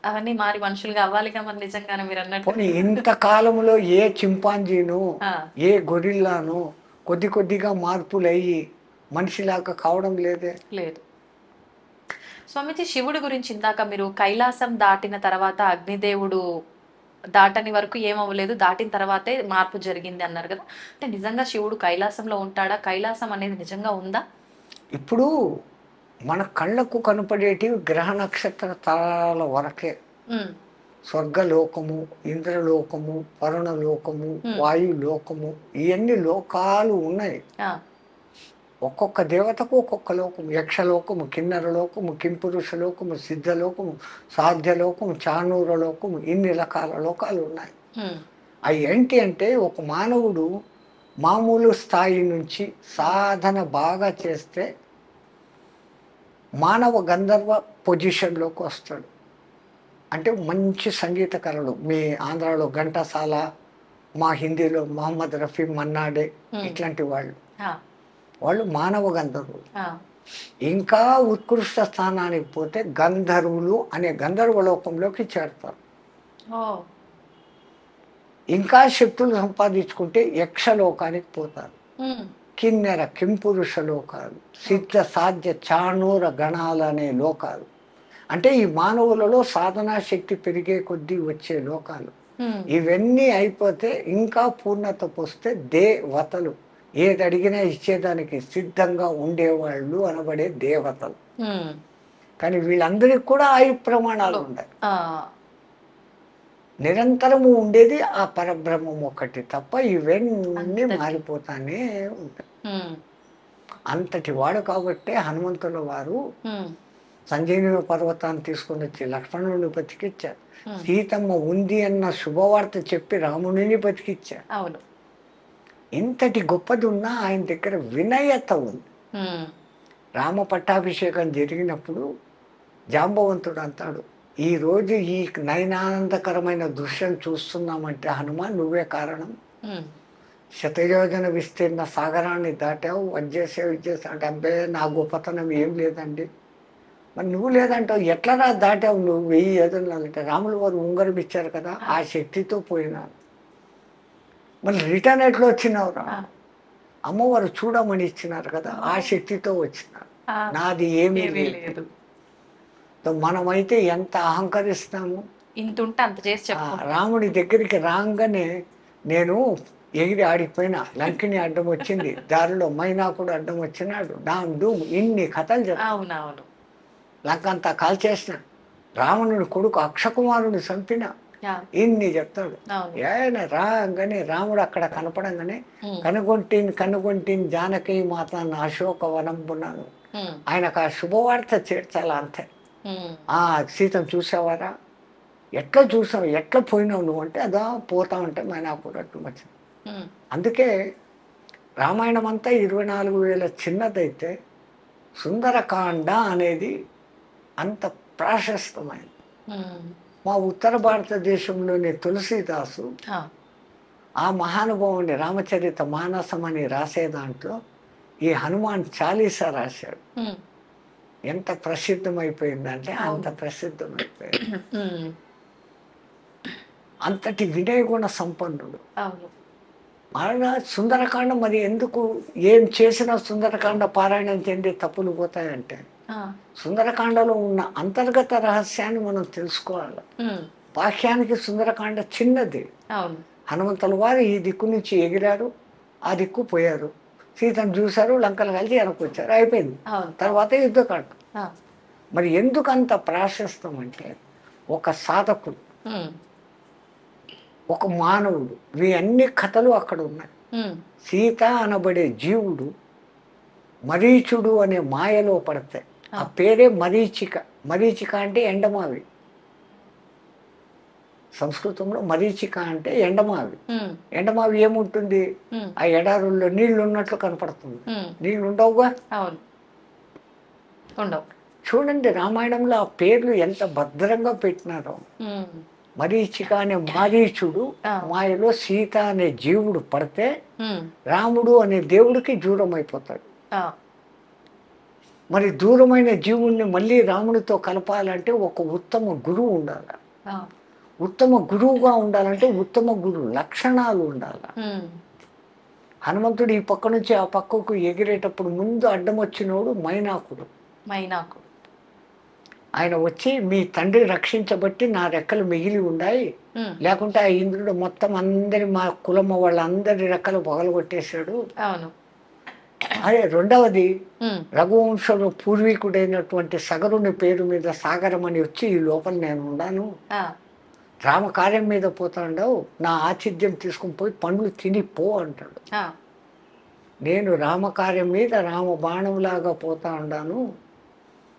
అవన్నీ మారి మనుషులుగా అవ్వాలిగా మరి, నిజంగానే మీరు అన్నట్టు.
పోనీ ఇంతకాలంలో ఏ చింపాంజీను
ఆ,
ఏ గొరిల్లాను కొద్దిగా మార్పులు అయ్యి మనిషిలాగా కావడం లేదే.
లేదు. స్వామీజీ, శివుడి గురించి ఇందాక మీరు కైలాసం దాటిన తర్వాత అగ్నిదేవుడు దాటని వరకు ఏమవ్వలేదు, దాటిన తర్వాతే మార్పు జరిగింది అన్నారు కదా. అంటే నిజంగా శివుడు కైలాసంలో ఉంటాడా? కైలాసం అనేది నిజంగా ఉందా?
ఇప్పుడు మన కళ్ళకు కనపడేటివి గ్రహ నక్షత్ర తారాల వరకే.
ఉమ్,
స్వర్గలోకము, ఇంద్రలోకము, వరుణలోకము, వాయులోకము, ఇవన్నీ లోకాలు ఉన్నాయి.
ఆ,
ఒక్కొక్క దేవతకు ఒక్కొక్క లోకము. యక్షలోకము, కిన్నరలోకము, కింపురుషలోకము, సిద్ధలోకము, సాధ్యలోకము, చానూరలోకము, ఇన్ని రకాల లోకాలు ఉన్నాయి.
ఉమ్,
అవి ఏంటి అంటే ఒక మానవుడు మామూలు స్థాయి నుంచి సాధన బాగా చేస్తే మానవ గంధర్వ పొజిషన్లోకి వస్తాడు. అంటే మంచి సంగీత కళలు, మీ ఆంధ్రాలో ఘంటసాల, మా హిందీలో మహమ్మద్ రఫీ, మన్నాడే, ఇట్లాంటి వాళ్ళు మానవ గంధర్వులు.
ఆ,
ఇంకా ఉత్కృష్ట స్థానానికి పోతే గంధర్వులు అనే గంధర్వ లోకంలోకి చేరతారు.
ఓ,
ఇంకా శక్తులు సంపాదించుకుంటే యక్షలోకానికి పోతారు.
ఉమ్,
కిన్నెర, కింపురుష లోకాలు, సిద్ధ సాధ్య చాణూర గణాలు అనే లోకాలు. అంటే ఈ మానవులలో సాధనా శక్తి పెరిగే కొద్దీ వచ్చే లోకాలు.
ఉమ్,
ఇవన్నీ అయిపోతే ఇంకా పూర్ణత పోస్తే దేవతలు, ఏది అడిగినా ఇచ్చేదానికి సిద్ధంగా ఉండేవాళ్ళు అనబడే దేవతలు.
ఉమ్,
కానీ వీళ్ళందరికీ కూడా ఆయు ప్రమాణాలు ఉన్నాయి.
ఆ,
నిరంతరము ఉండేది ఆ పరబ్రహ్మం ఒకటి తప్ప ఇవన్నీ మారిపోతానే ఉంటాయి.
ఉమ్,
అంతటి వాడు కాబట్టే హనుమంతుల వారు
ఉమ్,
సంజీవని పర్వతాన్ని తీసుకొని వచ్చి లక్ష్మణుని బతికిచ్చారు.
ఉమ్,
సీతమ్మ ఉంది అన్న శుభవార్త చెప్పి రామునిని బతికిచ్చారు.
అవును.
ఇంతటి గొప్పది ఉన్నా ఆయన దగ్గర వినయత ఉంది.
ఉమ్,
రామ పట్టాభిషేకం జరిగినప్పుడు జాంబవంతుడు అంటాడు, ఈరోజు ఈ నయనానందకరమైన దృశ్యం చూస్తున్నామంటే హనుమాన్ నువ్వే కారణం.
ఉమ్,
శతయోజన విస్తీర్ణ సాగరాన్ని దాటావు, వచ్చేసావు ఇచ్చేసావు అంటే అబ్బాయి నా గొప్పతనం ఏం లేదండి. మరి నువ్వు లేదంటావు, ఎట్లా దాటావు నువ్వు 1000 యోజనాలంటే? రాములు వారు ఉంగరం ఇచ్చారు కదా, ఆ శక్తితో పోయినాను. మళ్ళీ రిటర్న్ ఎట్లా వచ్చినావురా? అమ్మవారు చూడమని ఇచ్చినారు కదా, ఆ శక్తితో వచ్చినారు. నాది ఏమీ లేదు. మనమైతే ఎంత అహంకరిస్తాము.
ఇంత ఉంటే అంత చేసి చెప్పు.
రాముడి దగ్గరికి రాగానే నేను ఎగిరి ఆడిపోయినా, లంకిని అడ్డం వచ్చింది, దారిలో మైనాకుడు అడ్డం వచ్చినాడు, డామ్ డూమ్ ఇన్ని కథలు చెప్పాను.
అవునవును.
లంక అంతా కాల్చేసిన, రావణుడి కొడుకు అక్షకుమారుని చంపిన
యా.
ఇన్ని చెప్తాడు.
అవును.
ఆయన రాగానే రాముడు అక్కడ కనపడంగానే
ఉమ్.
కనుగొంటిని జానకి మాత నా అశోక వనంబున్నాను.
ఉమ్.
ఆయనకు ఆ శుభవార్త చేర్చాలా అంతే.
ఉమ్.
ఆ సీతను చూసావారా, ఎట్లా చూసావు, ఎట్లా పోయినావు నువ్వు అంటే, అదా పోతా ఉంటే మైనాపురట్టు వచ్చింది.
ఉమ్.
అందుకే రామాయణం అంతా 24,000 చిన్నదైతే సుందరకాండ అనేది అంత ప్రాశస్తమైనది.
ఉమ్.
మా ఉత్తర భారతదేశంలోని తులసీదాసు
ఆ.
ఆ మహానుభావుని రామచరిత మానసం అని రాసే దాంట్లో ఈ హనుమాన్ చాలీసా రాశాడు.
ఉమ్.
ఎంత ప్రసిద్ధమైపోయిందంటే అంత
అవును.
ప్రసిద్ధమైపోయింది.
ఉమ్.
అంతటి వినయగుణ సంపన్నుడు.
అవును.
అలా సుందరకాండ మరి ఎందుకు ఏం చేసినా సుందరకాండ పారాయణం చెంది తప్పులు పోతాయంటే,
ఆ.
సుందరకాండలో ఉన్న అంతర్గత రహస్యాన్ని మనం తెలుసుకోవాలి.
ఉమ్.
వాక్యానికి సుందరకాండ చిన్నది.
అవును.
హనుమంతుల వారు ఈ దిక్కు నుంచి ఎగిరారు, ఆ దిక్కు పోయారు, సీతను చూశారు, లంకలు కలిసి వెనకొచ్చారు, అయిపోయింది.
అవును.
తర్వాత యుద్ధకాండ.
ఆ.
మరి ఎందుకంత ప్రాశస్తం అంటే, ఒక సాధకుడు,
ఉమ్.
ఒక మానవుడు, ఇవి అన్ని కథలు అక్కడ ఉన్నాయి.
ఉమ్.
సీత అనబడే జీవుడు మరీచుడు అనే మాయలో పడతాయి. ఆ పేరే మరీచిక. మరీచిక అంటే ఎండమావి. సంస్కృతంలో మరీచిక అంటే ఎండమావి.
ఉమ్.
ఎండమావి ఏముంటుంది,
ఉమ్.
ఆ ఎడారుల్లో నీళ్లు ఉన్నట్లు కనపడుతుంది.
ఉమ్.
నీళ్లు ఉండవుగా.
అవును. ఉండవు.
చూడండి రామాయణంలో ఆ పేర్లు ఎంత భద్రంగా పెట్టినారో.
ఉమ్.
మరీచిక అనే మారీచుడు
ఆ.
మాయలో సీత అనే జీవుడు పడితే
ఉమ్.
రాముడు అనే దేవుడికి దూరం అయిపోతాడు.
ఆ.
మరి దూరమైన జీవుణ్ణి మళ్ళీ రాముడితో కలపాలంటే ఒక ఉత్తమ గురువు ఉండాలి.
ఆ.
ఉత్తమ గురువుగా ఉండాలంటే ఉత్తమ గురువు లక్షణాలు ఉండాలి.
ఉమ్.
హనుమంతుడు ఈ పక్క నుంచి ఆ పక్కకు ఎగిరేటప్పుడు ముందు అడ్డం వచ్చినోడు మైనాకుడు.
మైనాకు.
ఆయన వచ్చి మీ తండ్రి రక్షించబట్టి నా రెక్కలు మిగిలి ఉన్నాయి,
ఉమ్.
లేకుంటే ఆ ఇంద్రుడు మొత్తం అందరి మా కులమ్మ వాళ్ళందరి రెక్కలు పగలగొట్టేశాడు.
అవును.
అదే రెండవది,
ఉమ్.
రఘువంశంలో పూర్వీకుడైనటువంటి సగరుని పేరు మీద సాగరం అని వచ్చి ఈ లోపల నేను ఉన్నాను,
ఆ.
రామకార్యం మీద పోతాండవు, నా ఆతిథ్యం తీసుకుని పోయి పండ్లు తిని పో అంటాడు.
ఆ.
నేను రామకార్యం మీద రామ బాణంలాగా పోతా ఉన్నాను,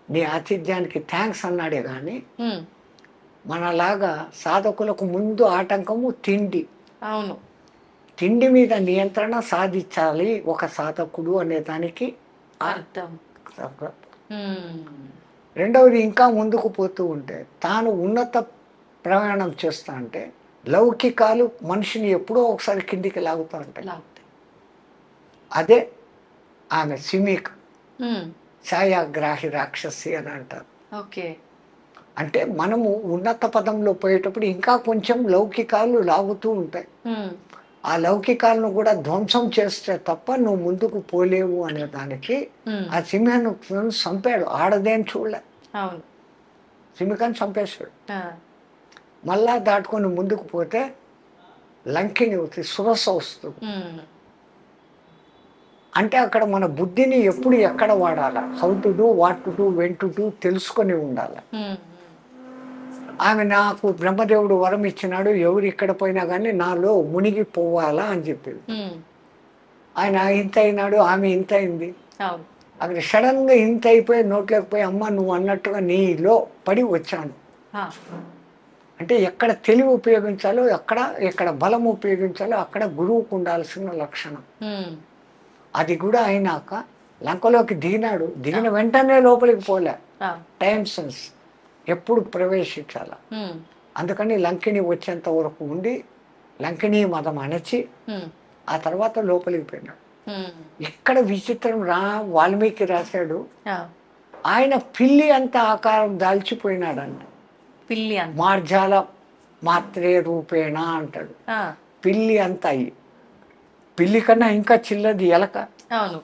నీ ఆతిథ్యానికి థ్యాంక్స్ అన్నాడే కానీ
ఉమ్.
మనలాగా సాధకులకు ముందు ఆటంకము తిండి.
అవును.
తిండి మీద నియంత్రణ సాధించాలి ఒక సాధకుడు అనే దానికి
అర్థం. ఉమ్.
రెండవది, ఇంకా ముందుకు పోతూ ఉంటే తాను ఉన్నత ప్రయాణం చేస్తా అంటే లౌకికాలు మనిషిని ఎప్పుడో ఒకసారి కిందికి లాగుతూ ఉంటాయి.
లాగుతాయి.
అదే ఆమె సిమిక్
ఉమ్.
ఛాయాగ్రాహి రాక్షసి అని అంటారు.
ఓకే.
అంటే మనము ఉన్నత పదంలో పోయేటప్పుడు ఇంకా కొంచెం లౌకికాలు లాగుతూ ఉంటాయి.
ఉమ్.
ఆ లౌకికాలను కూడా ధ్వంసం చేస్తే తప్ప నువ్వు ముందుకు పోలేవు అనే దానికి
ఉమ్.
ఆ సింహను చంపాడు. ఆడదేం చూడలే,
అవును.
సింహికని చంపేశాడు.
ఆ.
మళ్ళా దాటుకొని ముందుకు పోతే లంకిని అవుతుంది, సురస వస్తుంది.
ఉమ్.
అంటే అక్కడ మన బుద్ధిని ఎప్పుడు ఎక్కడ వాడాలి, how to do, what to do, when to do తెలుసుకొని ఉండాలి.
ఉమ్.
ఆమె నాకు బ్రహ్మదేవుడు వరం ఇచ్చినాడు, ఎవరు ఇక్కడ పోయినా కానీ నాలో మునిగిపోవాలా అని చెప్పింది.
ఉమ్.
ఆయన ఇంత అయినాడు, ఆమె ఇంత అయింది.
అవును.
అక్కడ సడన్గా ఇంత అయిపోయి నోట్లోకి పోయి అమ్మ నువ్వు అన్నట్టుగా నీలో పడి వచ్చాను.
ఆ.
అంటే ఎక్కడ తెలివి ఉపయోగించాలో, ఎక్కడ బలం ఉపయోగించాలో అక్కడ గురువుకు ఉండాల్సిన లక్షణం.
ఉమ్.
అది కూడా అయినాక లంకలోకి దిగినాడు, దిగిన వెంటనే లోపలికి పోలే.
ఆ.
టైం సెన్స్ ఎప్పుడు ప్రవేశించాల.
ఉమ్.
అందుకని లంకిని వచ్చేంత వరకు ఉండి లంకిని మతం అణచి
ఉమ్.
ఆ తర్వాత లోపలికి పోయినాడు.
ఉమ్.
ఇక్కడ విచిత్రం వాల్మీకి రాశాడు,
ఆ.
ఆయన పిల్లి అంత ఆకారం దాల్చిపోయినాడంట.
పిల్లి అంత.
మార్జాల మాత్రే రూపేణ అంటాడు.
ఆ.
పిల్లి అంత అయ్యి, పిల్లి కన్నా ఇంకా చిన్నది ఎలక,
అవును.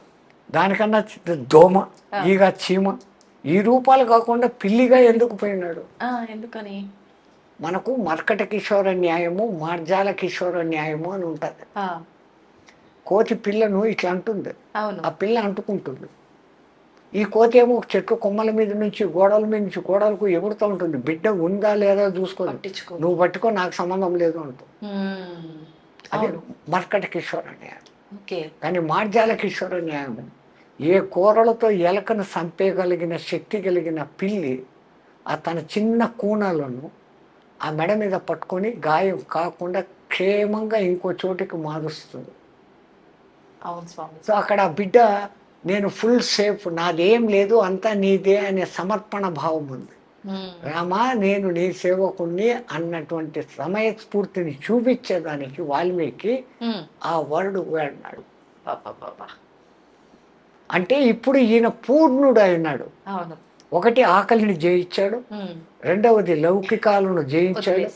దానికన్నా దోమ, ఈగ, చీమ, ఈ రూపాలు కాకుండా పిల్లిగా ఎందుకు పోయినాడు?
ఆ. ఎందుకని?
మనకు మర్కట కిషోర న్యాయము, మార్జాల కిషోర న్యాయము అని ఉంటుంది.
ఆ.
కోతి పిల్లను ఇట్లా అంటుంది,
అవును.
ఆ పిల్ల అంటుకుంటుంది. ఈ కోతి ఏమో చెట్టు కొమ్మల మీద నుంచి గోడల మీద నుంచి గోడలకు ఎగురుతూ ఉంటుంది. బిడ్డ ఉందా లేదా చూసుకోదు,
పట్టించుకో.
నువ్వు పట్టుకో, నాకు సంబంధం లేదు అంటూ. అది
అవును.
మర్కట కిషోర న్యాయం.
ఓకే.
కానీ మార్జాల కిషోర న్యాయం, ఏ కూరలతో ఎలకను చంపేయగలిగిన శక్తి కలిగిన పిల్లి ఆ తన చిన్న కూనలను ఆ మెడ మీద పట్టుకొని గాయం కాకుండా క్షేమంగా ఇంకో చోటికి మారుస్తుంది.
అవును స్వామి.
సో అక్కడ ఆ బిడ్డ నేను ఫుల్ సేఫ్, నాదేం లేదు, అంతా నీదే అనే సమర్పణ భావం ఉంది. రామా నేను నీ సేవకుణ్ణి అన్నటువంటి సమయస్ఫూర్తిని చూపించేదానికి వాల్మీకి ఆ వరుడు వాడినాడు. అంటే ఇప్పుడు ఈయన పూర్ణుడు అయినాడు.
అవును.
ఒకటి ఆకలిని జయించాడు, రెండవది లౌకికాలను జయించాడు,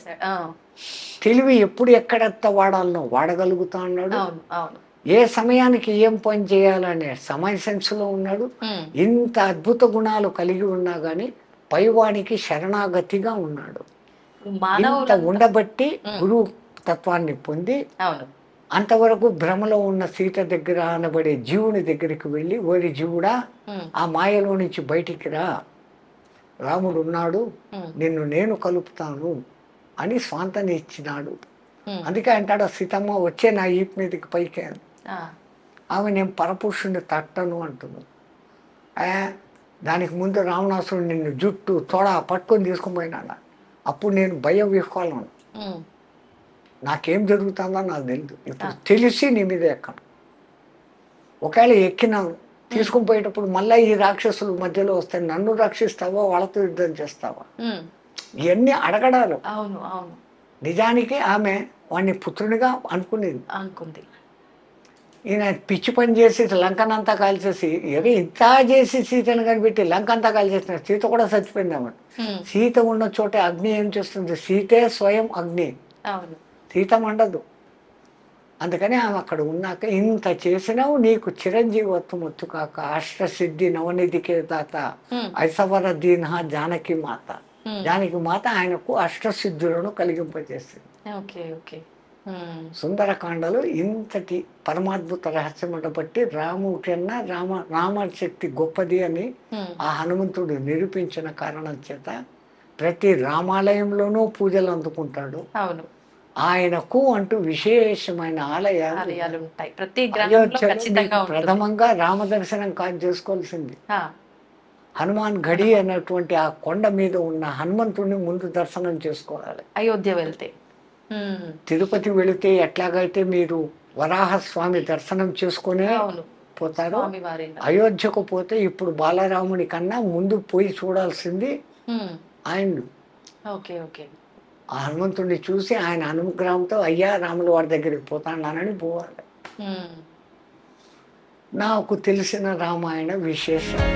తెలివి ఎప్పుడు ఎక్కడెత్త వాడాలనో వాడగలుగుతా ఉన్నాడు,
అవును. అవును.
ఏ సమయానికి ఏం పని చేయాలనే సమయ సెన్స్లో ఉన్నాడు. ఇంత అద్భుత గుణాలు కలిగి ఉన్నా కానీ పైవానికి శరణాగతిగా ఉన్నాడు. ఇంత ఉండబట్టి గురు తత్వాన్ని పొంది
అవును.
అంతవరకు భ్రమలో ఉన్న సీత దగ్గర అనబడే జీవుని దగ్గరికి వెళ్ళి, ఓరి జీవుడా ఆ మాయలో నుంచి బయటికి రా, రాముడు ఉన్నాడు, నిన్ను నేను కలుపుతాను అని స్వాంతని ఇచ్చినాడు. అందుకే అంటాడు సీతమ్మ వచ్చే నా ఈపు మీదకి పైకి అని. ఆమె నేను పరపురుషుని తట్టను అంటున్నాను. దానికి ముందు రావణాసురుడు నిన్ను జుట్టు తొడ పట్టుకొని తీసుకుని పోయినాడు. అప్పుడు నేను భయం విహ్వాలను, నాకేం జరుగుతుందో నాకు తెలియదు. ఇప్పుడు తెలిసి నీ మీద ఎక్కను. ఒకవేళ ఎక్కినాను, తీసుకుని పోయేటప్పుడు మళ్ళీ ఈ రాక్షసులు మధ్యలో వస్తాయి, నన్ను రక్షిస్తావా వాళ్ళతో యుద్ధం చేస్తావా, ఇవన్నీ అడగడాలు.
అవును. అవును.
నిజానికి ఆమె వాడిని పుత్రునిగా అనుకుంది. ఈయన పిచ్చి పని చేసి లంకనంతా కాల్చేసి, ఏదో ఇంత చేసి సీతను కనిపెట్టి లంక అంతా కాల్చేసిన, సీత కూడా చచ్చిపోయిందామని. సీత ఉన్న చోట అగ్ని ఏం చేస్తుంది? సీతే స్వయం అగ్ని, సీత మండదు. అందుకని ఆమె అక్కడ ఉన్నాక ఇంత చేసినావు, నీకు చిరంజీవత్వం వచ్చు కాక, అష్టసిద్ధి నవనిధికే దాత ఐసవర దీన జానకి మాత. జానకి మాత ఆయనకు అష్టసిద్ధులను కలిగింపజేసింది. సుందరకాండలో ఇంతటి పరమాద్భుత రహస్యం ఉండబట్టి రాముడి కన్నా రామశక్తి గొప్పది అని ఆ హనుమంతుడు నిరూపించిన కారణం చేత ప్రతి రామాలయంలోనూ పూజలు అందుకుంటాడు.
అవును.
ఆయనకు అంటూ విశేషమైన ఆలయాలు
ఉంటాయి. ప్రతి
ప్రథమంగా రామదర్శనం కాదు చేసుకోవాల్సింది. హనుమాన్ గడి అన్నటువంటి ఆ కొండ మీద ఉన్న హనుమంతుడిని ముందు దర్శనం చేసుకోవాలి.
అయోధ్య వెళ్తే,
తిరుపతి వెళితే ఎట్లాగైతే మీరు వరాహస్వామి దర్శనం చేసుకునే పోతారు, అయోధ్యకు పోతే ఇప్పుడు బాలరాముని కన్నా ముందు పోయి చూడాల్సింది ఆయన. ఆ హనుమంతుడిని చూసి ఆయన అనుగ్రహంతో అయ్యా రాముల వారి దగ్గరికి పోతానని పోవాలి. నాకు తెలిసిన రామాయణ విశేషాలు.